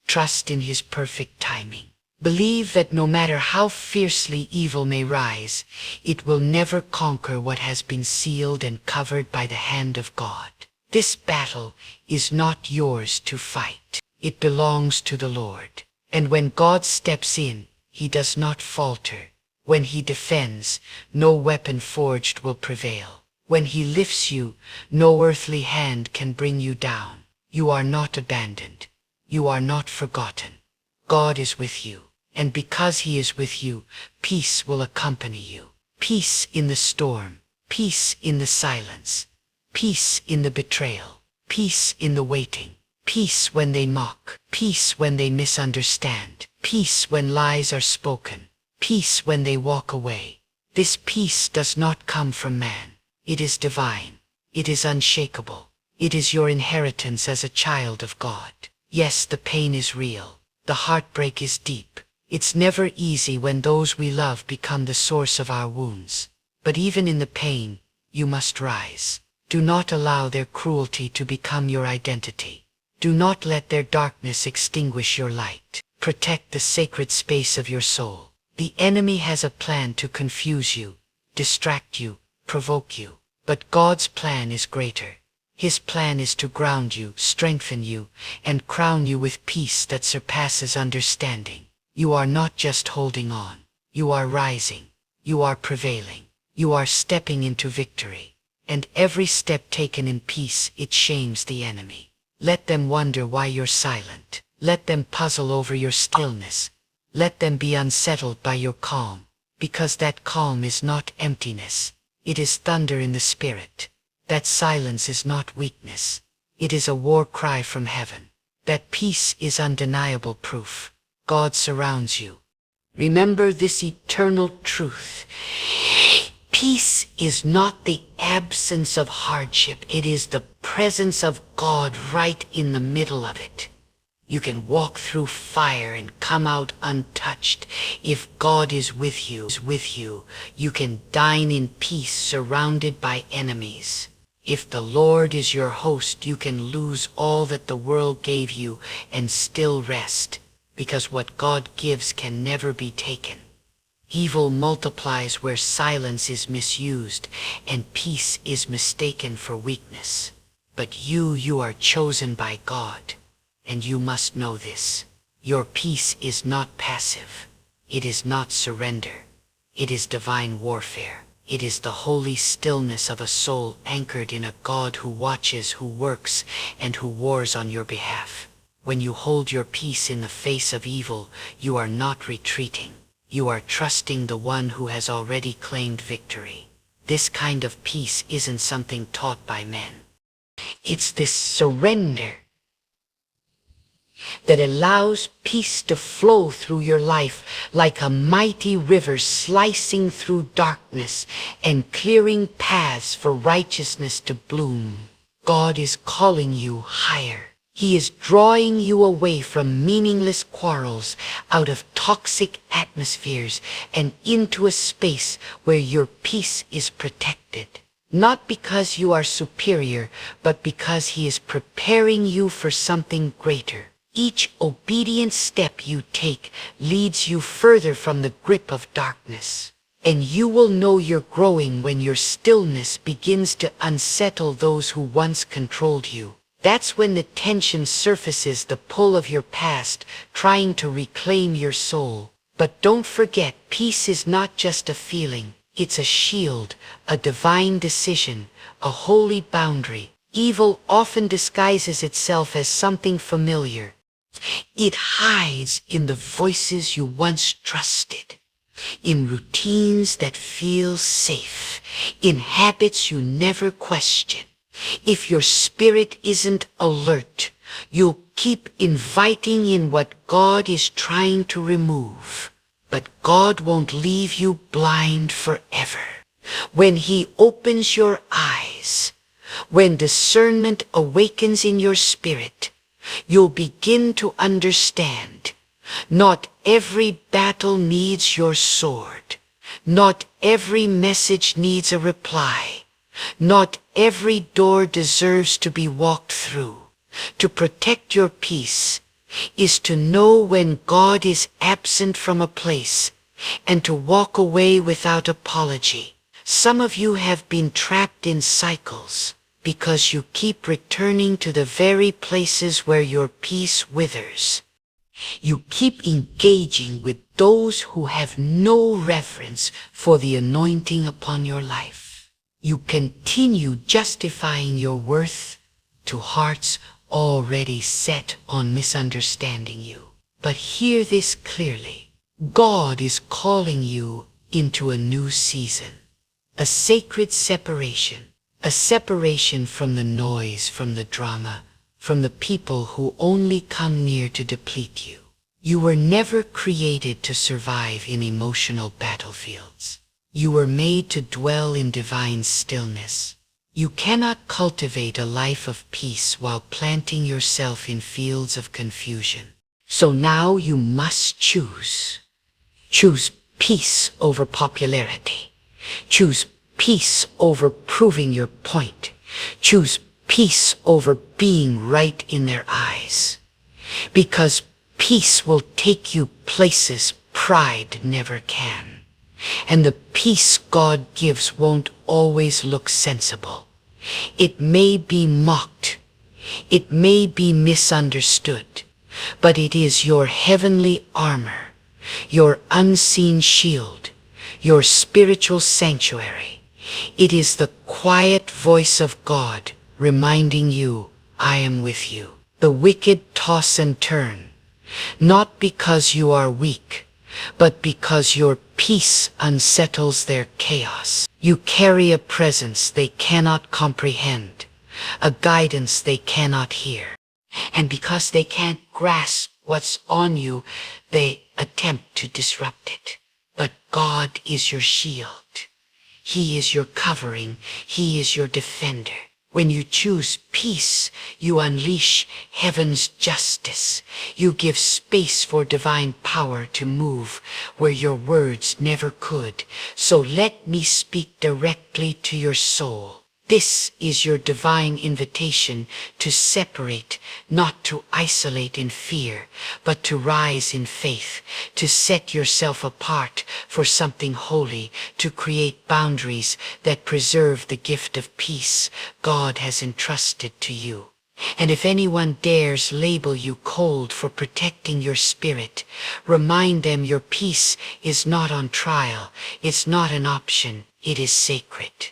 Trust in his perfect timing. Believe that no matter how fiercely evil may rise, it will never conquer what has been sealed and covered by the hand of God. This battle is not yours to fight. It belongs to the Lord. And when God steps in, he does not falter. When he defends, no weapon forged will prevail. When he lifts you, no earthly hand can bring you down. You are not abandoned. You are not forgotten. God is with you. And because he is with you, peace will accompany you. Peace in the storm. Peace in the silence. Peace in the betrayal. Peace in the waiting. Peace when they mock. Peace when they misunderstand. Peace when lies are spoken. Peace when they walk away. This peace does not come from man. It is divine. It is unshakable. It is your inheritance as a child of God. Yes, the pain is real. The heartbreak is deep. It's never easy when those we love become the source of our wounds. But even in the pain, you must rise. Do not allow their cruelty to become your identity. Do not let their darkness extinguish your light. Protect the sacred space of your soul. The enemy has a plan to confuse you, distract you, provoke you. But God's plan is greater. His plan is to ground you, strengthen you, and crown you with peace that surpasses understanding. You are not just holding on. You are rising. You are prevailing. You are stepping into victory. And every step taken in peace, it shames the enemy. Let them wonder why you're silent. Let them puzzle over your stillness. Let them be unsettled by your calm, because that calm is not emptiness. It is thunder in the spirit. That silence is not weakness. It is a war cry from heaven. That peace is undeniable proof. God surrounds you. Remember this eternal truth. Peace is not the absence of hardship. It is the presence of God right in the middle of it. You can walk through fire and come out untouched. If God is with you, you can dine in peace surrounded by enemies. If the Lord is your host, you can lose all that the world gave you and still rest, because what God gives can never be taken. Evil multiplies where silence is misused, and peace is mistaken for weakness. But you are chosen by God, and you must know this. Your peace is not passive. It is not surrender. It is divine warfare. It is the holy stillness of a soul anchored in a God who watches, who works, and who wars on your behalf. When you hold your peace in the face of evil, you are not retreating. You are trusting the one who has already claimed victory. This kind of peace isn't something taught by men. It's this surrender that allows peace to flow through your life like a mighty river slicing through darkness and clearing paths for righteousness to bloom. God is calling you higher. He is drawing you away from meaningless quarrels, out of toxic atmospheres, and into a space where your peace is protected. Not because you are superior, but because he is preparing you for something greater. Each obedient step you take leads you further from the grip of darkness. And you will know you're growing when your stillness begins to unsettle those who once controlled you. That's when the tension surfaces, the pull of your past, trying to reclaim your soul. But don't forget, peace is not just a feeling. It's a shield, a divine decision, a holy boundary. Evil often disguises itself as something familiar. It hides in the voices you once trusted, in routines that feel safe, in habits you never questioned. If your spirit isn't alert, you'll keep inviting in what God is trying to remove. But God won't leave you blind forever. When he opens your eyes, when discernment awakens in your spirit, you'll begin to understand. Not every battle needs your sword. Not every message needs a reply. Not every door deserves to be walked through. To protect your peace is to know when God is absent from a place and to walk away without apology. Some of you have been trapped in cycles, because you keep returning to the very places where your peace withers. You keep engaging with those who have no reverence for the anointing upon your life. You continue justifying your worth to hearts already set on misunderstanding you. But hear this clearly. God is calling you into a new season, a sacred separation, a separation from the noise, from the drama, from the people who only come near to deplete you. You were never created to survive in emotional battlefields. You were made to dwell in divine stillness. You cannot cultivate a life of peace while planting yourself in fields of confusion. So now you must choose. Choose peace over popularity. Choose peace over proving your point. Choose peace over being right in their eyes. Because peace will take you places pride never can. And the peace God gives won't always look sensible. It may be mocked. It may be misunderstood. But it is your heavenly armor, your unseen shield, your spiritual sanctuary. It is the quiet voice of God reminding you, I am with you. The wicked toss and turn, not because you are weak, but because your peace unsettles their chaos. You carry a presence they cannot comprehend, a guidance they cannot hear. And because they can't grasp what's on you, they attempt to disrupt it. But God is your shield. He is your covering. He is your defender. When you choose peace, you unleash heaven's justice. You give space for divine power to move where your words never could. So let me speak directly to your soul. This is your divine invitation to separate, not to isolate in fear, but to rise in faith, to set yourself apart for something holy, to create boundaries that preserve the gift of peace God has entrusted to you. And if anyone dares label you cold for protecting your spirit, remind them your peace is not on trial, it's not an option, it is sacred.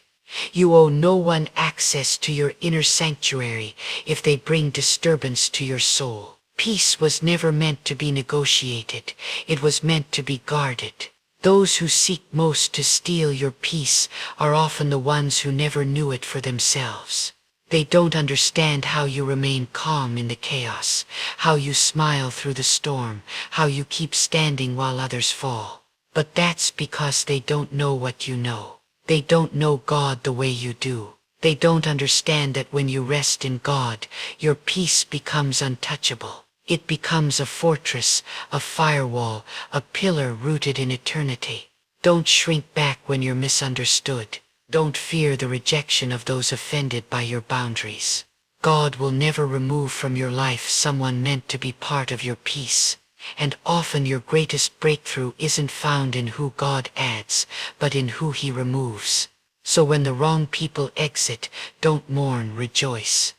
You owe no one access to your inner sanctuary if they bring disturbance to your soul. Peace was never meant to be negotiated. It was meant to be guarded. Those who seek most to steal your peace are often the ones who never knew it for themselves. They don't understand how you remain calm in the chaos, how you smile through the storm, how you keep standing while others fall. But that's because they don't know what you know. They don't know God the way you do. They don't understand that when you rest in God, your peace becomes untouchable. It becomes a fortress, a firewall, a pillar rooted in eternity. Don't shrink back when you're misunderstood. Don't fear the rejection of those offended by your boundaries. God will never remove from your life someone meant to be part of your peace. And often your greatest breakthrough isn't found in who God adds, but in who He removes. So when the wrong people exit, don't mourn, rejoice.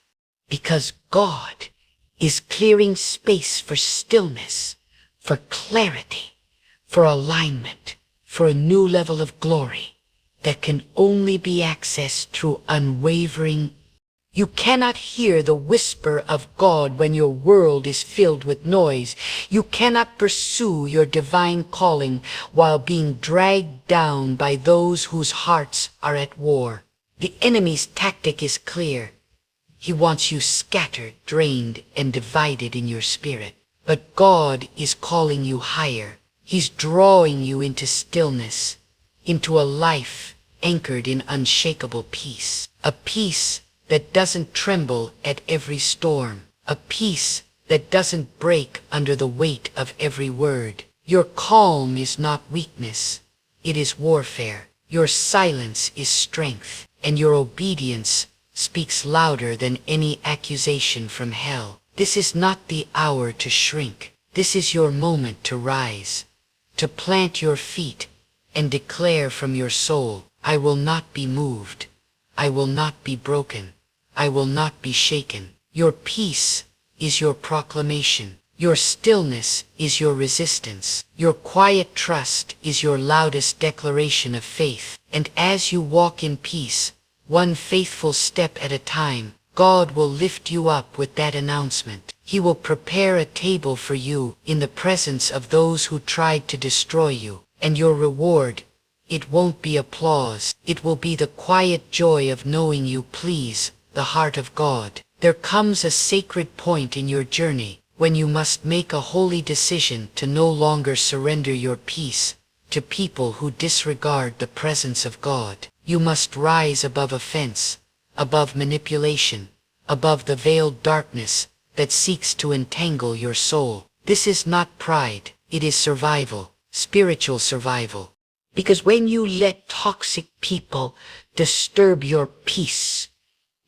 Because God is clearing space for stillness, for clarity, for alignment, for a new level of glory that can only be accessed through unwavering. You cannot hear the whisper of God when your world is filled with noise. You cannot pursue your divine calling while being dragged down by those whose hearts are at war. The enemy's tactic is clear. He wants you scattered, drained, and divided in your spirit. But God is calling you higher. He's drawing you into stillness, into a life anchored in unshakable peace. A peace that doesn't tremble at every storm. A peace that doesn't break under the weight of every word. Your calm is not weakness. It is warfare. Your silence is strength. And your obedience speaks louder than any accusation from hell. This is not the hour to shrink. This is your moment to rise, to plant your feet and declare from your soul, I will not be moved. I will not be broken. I will not be shaken. Your peace is your proclamation. Your stillness is your resistance. Your quiet trust is your loudest declaration of faith. And as you walk in peace, one faithful step at a time, God will lift you up with that announcement. He will prepare a table for you in the presence of those who tried to destroy you. And your reward, it won't be applause. It will be the quiet joy of knowing you please the heart of God. There comes a sacred point in your journey when you must make a holy decision to no longer surrender your peace to people who disregard the presence of God. You must rise above offense, above manipulation, above the veiled darkness that seeks to entangle your soul. This is not pride, it is survival, spiritual survival. Because when you let toxic people disturb your peace,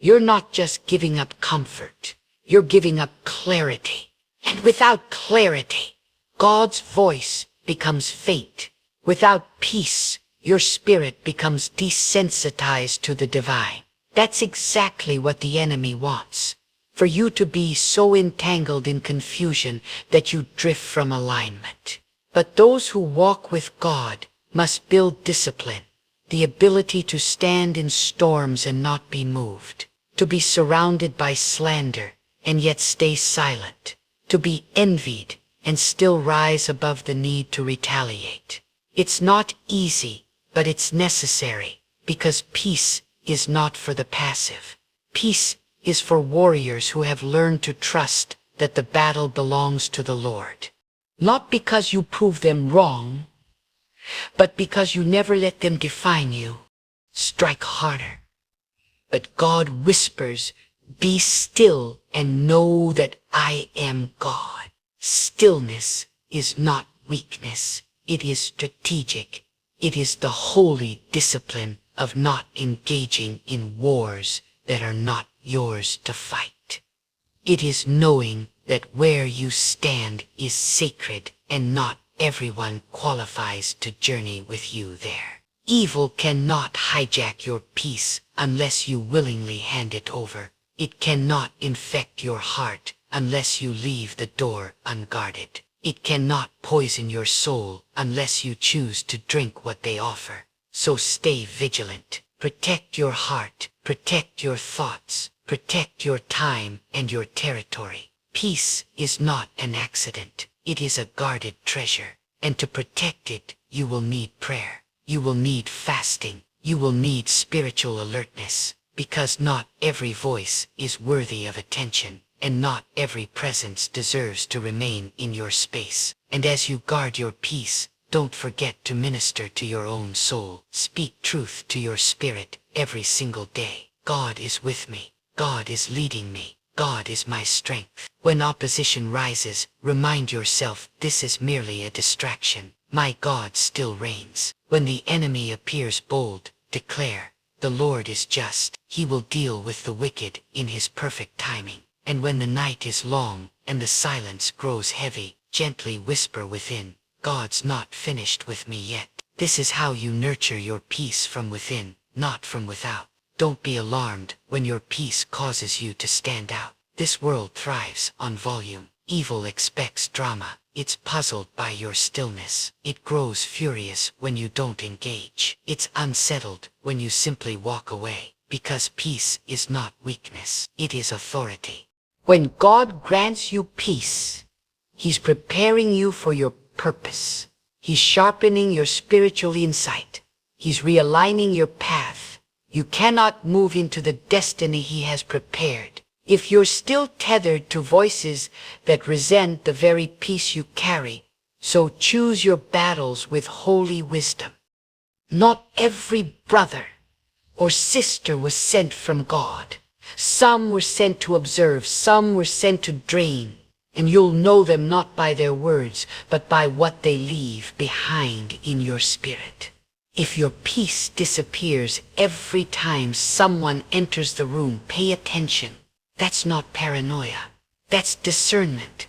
you're not just giving up comfort, you're giving up clarity. And without clarity, God's voice becomes faint. Without peace, your spirit becomes desensitized to the divine. That's exactly what the enemy wants. For you to be so entangled in confusion that you drift from alignment. But those who walk with God must build discipline, the ability to stand in storms and not be moved, to be surrounded by slander and yet stay silent, to be envied and still rise above the need to retaliate. It's not easy, but it's necessary, because peace is not for the passive. Peace is for warriors who have learned to trust that the battle belongs to the Lord. Not because you prove them wrong, but because you never let them define you. Strike harder. But God whispers, "Be still and know that I am God." Stillness is not weakness. It is strategic. It is the holy discipline of not engaging in wars that are not yours to fight. It is knowing that where you stand is sacred and not everyone qualifies to journey with you there. Evil cannot hijack your peace unless you willingly hand it over. It cannot infect your heart unless you leave the door unguarded. It cannot poison your soul unless you choose to drink what they offer. So stay vigilant. Protect your heart. Protect your thoughts. Protect your time and your territory. Peace is not an accident. It is a guarded treasure. And to protect it, you will need prayer. You will need fasting. You will need spiritual alertness. Because not every voice is worthy of attention. And not every presence deserves to remain in your space. And as you guard your peace, don't forget to minister to your own soul. Speak truth to your spirit every single day. God is with me. God is leading me. God is my strength. When opposition rises, remind yourself this is merely a distraction. My God still reigns. When the enemy appears bold, declare, "The Lord is just. He will deal with the wicked in his perfect timing." And when the night is long and the silence grows heavy, gently whisper within, "God's not finished with me yet." This is how you nurture your peace from within, not from without. Don't be alarmed when your peace causes you to stand out. This world thrives on volume. Evil expects drama. It's puzzled by your stillness. It grows furious when you don't engage. It's unsettled when you simply walk away. Because peace is not weakness. It is authority. When God grants you peace, He's preparing you for your purpose. He's sharpening your spiritual insight. He's realigning your path. You cannot move into the destiny He has prepared if you're still tethered to voices that resent the very peace you carry. So choose your battles with holy wisdom. Not every brother or sister was sent from God. Some were sent to observe, some were sent to drain, and you'll know them not by their words, but by what they leave behind in your spirit. If your peace disappears every time someone enters the room, pay attention. That's not paranoia. That's discernment.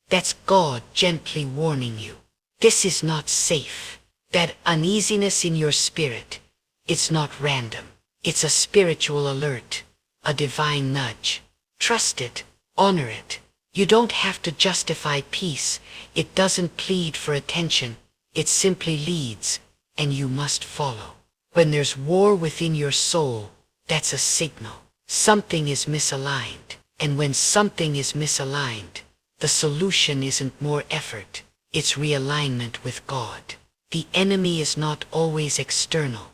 That's God gently warning you. This is not safe. That uneasiness in your spirit, it's not random. It's a spiritual alert. a divine nudge. Trust it, honor it. You don't have to justify peace. It doesn't plead for attention. It simply leads, and you must follow. When there's war within your soul, that's a signal. Something is misaligned. And when something is misaligned, the solution isn't more effort. It's realignment with God. The enemy is not always external.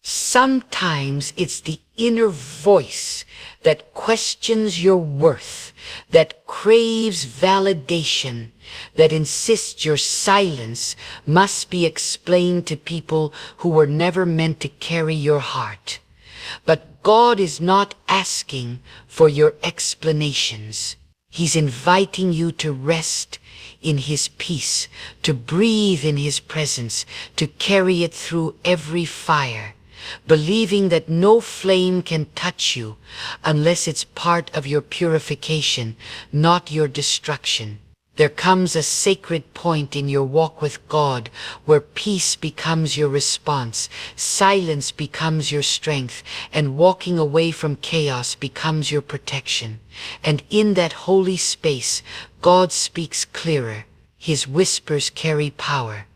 Sometimes it's the inner voice that questions your worth, that craves validation, that insists your silence must be explained to people who were never meant to carry your heart. But God is not asking for your explanations. He's inviting you to rest in His peace, to breathe in His presence, to carry it through every fire, believing that no flame can touch you unless it's part of your purification, not your destruction. There comes a sacred point in your walk with God where peace becomes your response, silence becomes your strength, and walking away from chaos becomes your protection. And in that holy space, God speaks clearer. His whispers carry power.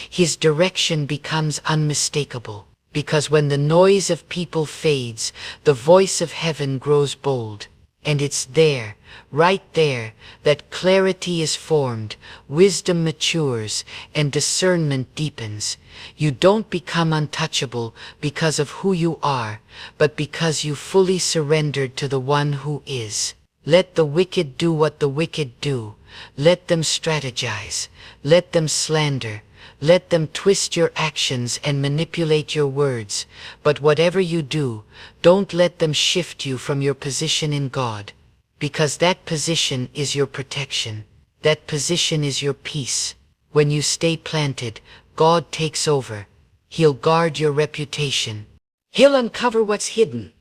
His direction becomes unmistakable. Because when the noise of people fades, the voice of heaven grows bold. And it's there, right there, that clarity is formed, wisdom matures, and discernment deepens. You don't become untouchable because of who you are, but because you fully surrendered to the one who is. Let the wicked do what the wicked do. Let them strategize. Let them slander. Let them twist your actions and manipulate your words. But whatever you do, don't let them shift you from your position in God. Because that position is your protection. That position is your peace. When you stay planted, God takes over. He'll guard your reputation. He'll uncover what's hidden.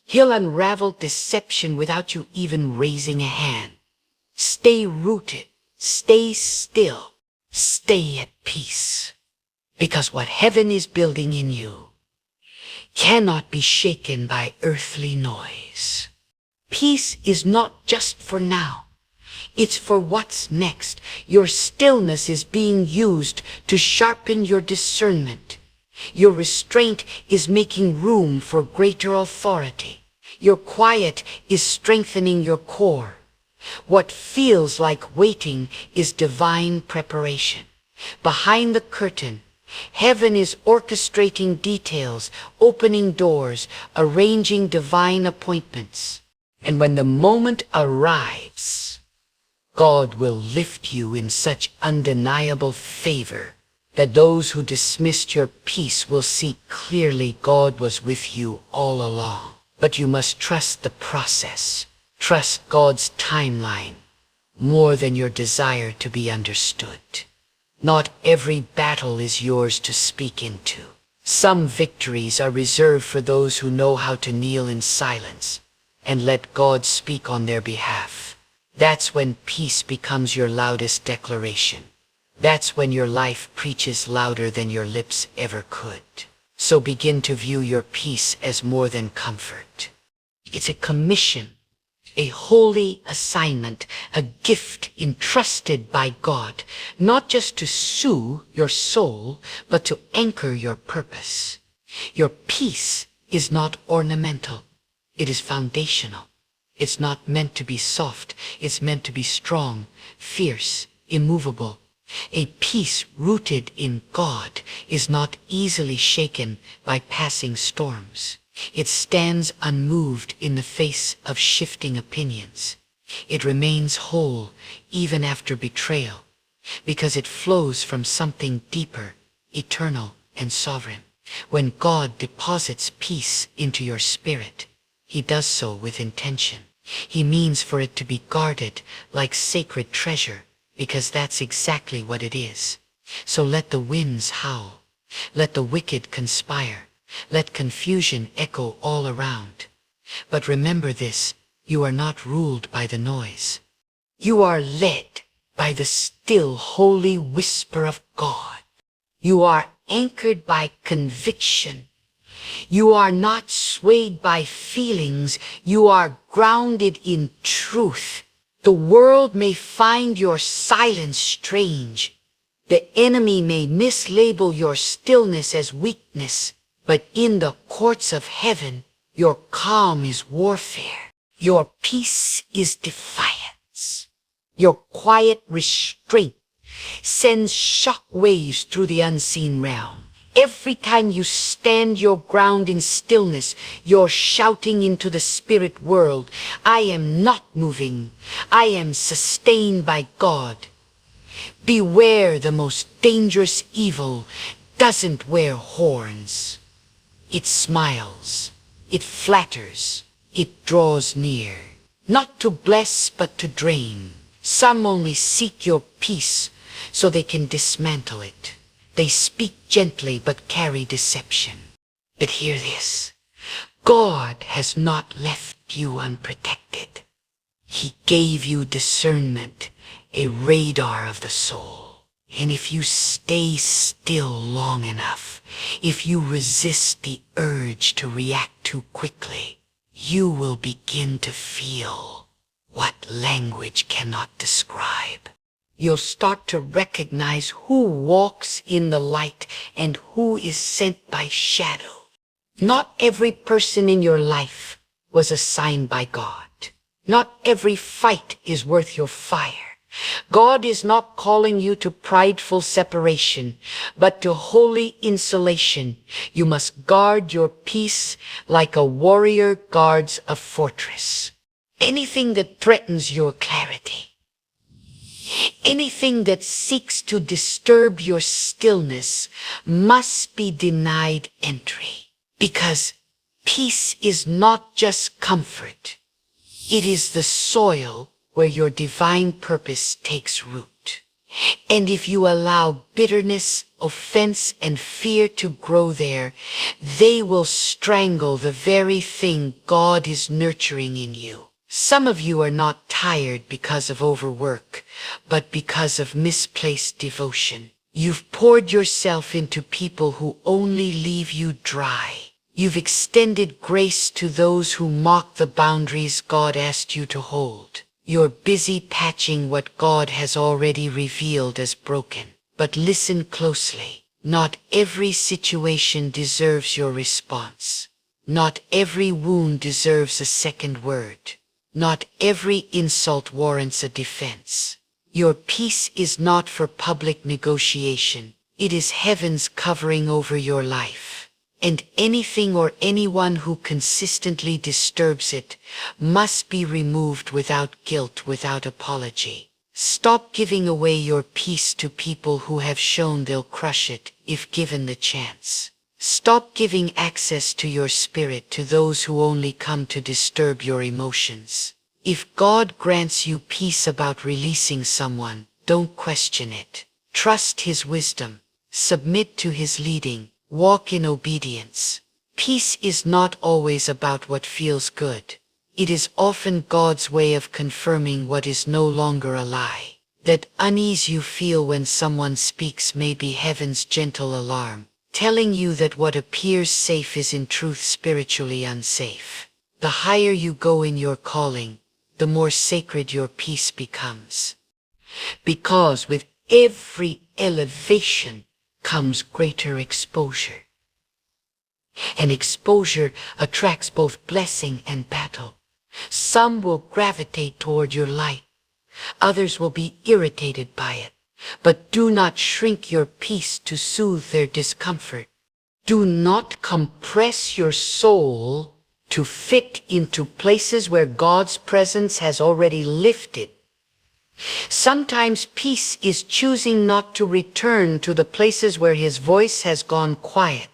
He'll unravel deception without you even raising a hand. Stay rooted. Stay still. Stay at peace, because what heaven is building in you cannot be shaken by earthly noise. Peace is not just for now. It's for what's next. Your stillness is being used to sharpen your discernment. Your restraint is making room for greater authority. Your quiet is strengthening your core. What feels like waiting is divine preparation. Behind the curtain, heaven is orchestrating details, opening doors, arranging divine appointments. And when the moment arrives, God will lift you in such undeniable favor that those who dismissed your peace will see clearly God was with you all along. But you must trust the process. Trust God's timeline more than your desire to be understood. Not every battle is yours to speak into. Some victories are reserved for those who know how to kneel in silence and let God speak on their behalf. That's when peace becomes your loudest declaration. That's when your life preaches louder than your lips ever could. So begin to view your peace as more than comfort. It's a commission. A holy assignment, a gift entrusted by God, not just to soothe your soul, but to anchor your purpose. Your peace is not ornamental. It is foundational. It's not meant to be soft. It's meant to be strong, fierce, immovable. A peace rooted in God is not easily shaken by passing storms. It stands unmoved in the face of shifting opinions. It remains whole even after betrayal, because it flows from something deeper, eternal, and sovereign. When God deposits peace into your spirit, He does so with intention. He means for it to be guarded like sacred treasure, because that's exactly what it is. So let the winds howl. Let the wicked conspire. Let confusion echo all around. But remember this, you are not ruled by the noise. You are led by the still holy whisper of God. You are anchored by conviction. You are not swayed by feelings. You are grounded in truth. The world may find your silence strange. The enemy may mislabel your stillness as weakness. But in the courts of heaven, your calm is warfare. Your peace is defiance. Your quiet restraint sends shock waves through the unseen realm. Every time you stand your ground in stillness, you're shouting into the spirit world, I am not moving. I am sustained by God. Beware, the most dangerous evil doesn't wear horns. It smiles. It flatters. It draws near. Not to bless, but to drain. Some only seek your peace so they can dismantle it. They speak gently but carry deception. But hear this. God has not left you unprotected. He gave you discernment, a radar of the soul. And if you stay still long enough, if you resist the urge to react too quickly, you will begin to feel what language cannot describe. You'll start to recognize who walks in the light and who is sent by shadow. Not every person in your life was assigned by God. Not every fight is worth your fire. God is not calling you to prideful separation, but to holy insulation. You must guard your peace like a warrior guards a fortress. Anything that threatens your clarity, anything that seeks to disturb your stillness must be denied entry. Because peace is not just comfort. It is the soil where your divine purpose takes root. And if you allow bitterness, offense, and fear to grow there, they will strangle the very thing God is nurturing in you. Some of you are not tired because of overwork, but because of misplaced devotion. You've poured yourself into people who only leave you dry. You've extended grace to those who mock the boundaries God asked you to hold. You're busy patching what God has already revealed as broken. But listen closely. Not every situation deserves your response. Not every wound deserves a second word. Not every insult warrants a defense. Your peace is not for public negotiation. It is heaven's covering over your life. And anything or anyone who consistently disturbs it must be removed without guilt, without apology. Stop giving away your peace to people who have shown they'll crush it if given the chance. Stop giving access to your spirit to those who only come to disturb your emotions. If God grants you peace about releasing someone, don't question it. Trust His wisdom. Submit to His leading. Walk in obedience. Peace is not always about what feels good. It is often God's way of confirming what is no longer a lie. That unease you feel when someone speaks may be heaven's gentle alarm, telling you that what appears safe is in truth spiritually unsafe. The higher you go in your calling, the more sacred your peace becomes. Because with every elevation comes greater exposure. And exposure attracts both blessing and battle. Some will gravitate toward your light. Others will be irritated by it. But do not shrink your peace to soothe their discomfort. Do not compress your soul to fit into places where God's presence has already lifted. Sometimes peace is choosing not to return to the places where His voice has gone quiet.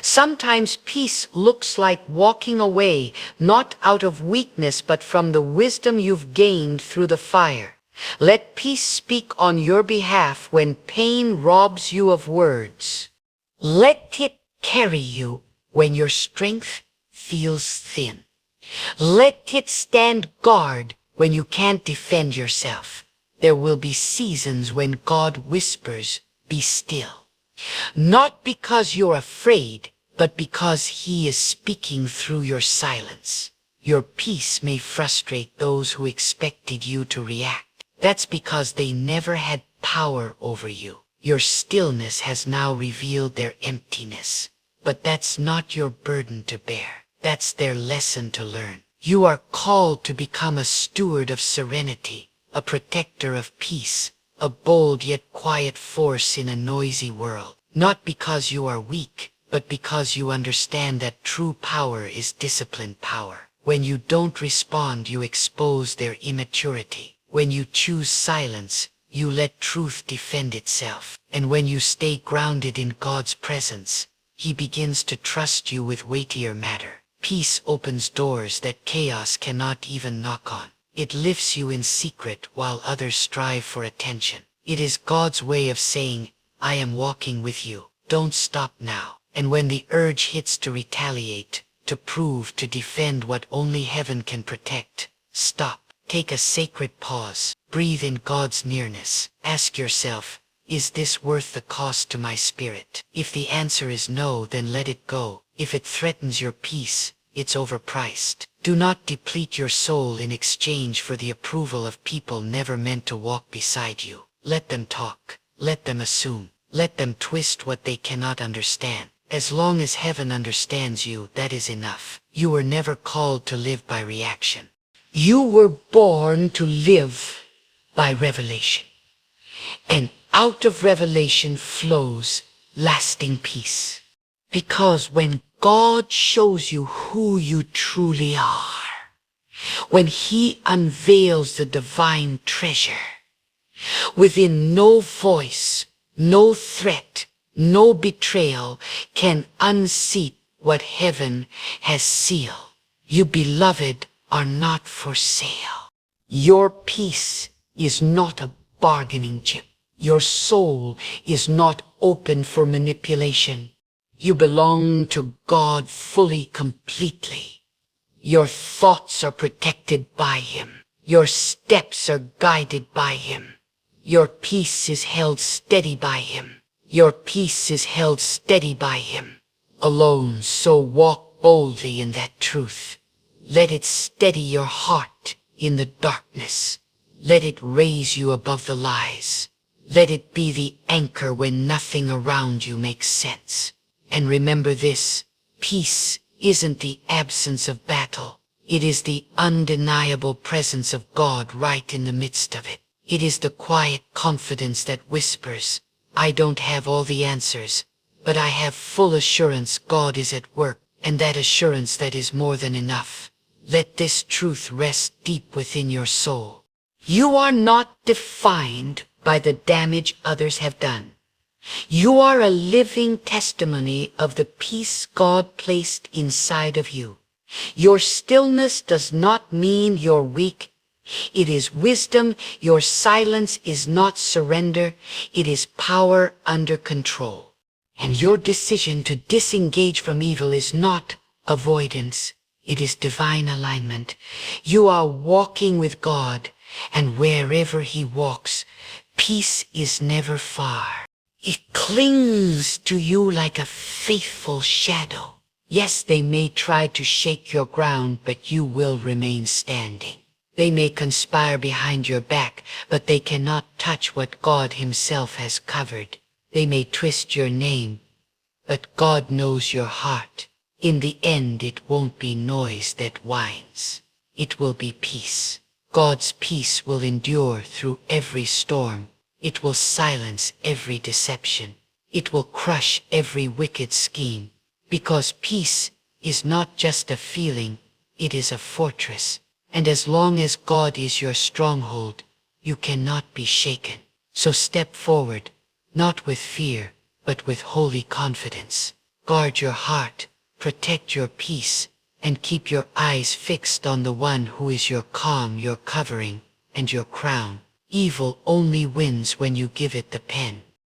Sometimes peace looks like walking away, not out of weakness, but from the wisdom you've gained through the fire. Let peace speak on your behalf when pain robs you of words. Let it carry you when your strength feels thin. Let it stand guard when you can't defend yourself. There will be seasons when God whispers, be still. Not because you're afraid, but because he is speaking through your silence. Your peace may frustrate those who expected you to react. That's because they never had power over you. Your stillness has now revealed their emptiness. But that's not your burden to bear. That's their lesson to learn. You are called to become a steward of serenity, a protector of peace, a bold yet quiet force in a noisy world. Not because you are weak, but because you understand that true power is disciplined power. When you don't respond, you expose their immaturity. When you choose silence, you let truth defend itself. And when you stay grounded in God's presence, He begins to trust you with weightier matter. Peace opens doors that chaos cannot even knock on. It lifts you in secret while others strive for attention. It is God's way of saying, I am walking with you. Don't stop now. And when the urge hits to retaliate, to prove, to defend what only heaven can protect, stop. Take a sacred pause. Breathe in God's nearness. Ask yourself, is this worth the cost to my spirit? If the answer is no, then let it go. If it threatens your peace, it's overpriced. Do not deplete your soul in exchange for the approval of people never meant to walk beside you. Let them talk. Let them assume. Let them twist what they cannot understand. As long as heaven understands you, that is enough. You were never called to live by reaction. You were born to live by revelation. And out of revelation flows lasting peace. Because when God shows you who you truly are, when He unveils the divine treasure, within no voice, no threat, no betrayal can unseat what heaven has sealed. You beloved are not for sale. Your peace is not a bargaining chip. Your soul is not open for manipulation. You belong to God fully, completely. Your thoughts are protected by Him. Your steps are guided by Him. Your peace is held steady by Him. Your peace is held steady by Him. Alone, so walk boldly in that truth. Let it steady your heart in the darkness. Let it raise you above the lies. Let it be the anchor when nothing around you makes sense. And remember this, peace isn't the absence of battle. It is the undeniable presence of God right in the midst of it. It is the quiet confidence that whispers, I don't have all the answers, but I have full assurance God is at work, and that assurance that is more than enough. Let this truth rest deep within your soul. You are not defined by the damage others have done. You are a living testimony of the peace God placed inside of you. Your stillness does not mean you're weak. It is wisdom. Your silence is not surrender. It is power under control. And your decision to disengage from evil is not avoidance. It is divine alignment. You are walking with God, and wherever He walks, peace is never far. It clings to you like a faithful shadow. Yes, they may try to shake your ground, but you will remain standing. They may conspire behind your back, but they cannot touch what God Himself has covered. They may twist your name, but God knows your heart. In the end, it won't be noise that whines. It will be peace. God's peace will endure through every storm. It will silence every deception. It will crush every wicked scheme. Because peace is not just a feeling, it is a fortress. And as long as God is your stronghold, you cannot be shaken. So step forward, not with fear, but with holy confidence. Guard your heart, protect your peace, and keep your eyes fixed on the one who is your calm, your covering, and your crown. Evil only wins when you give it the pen.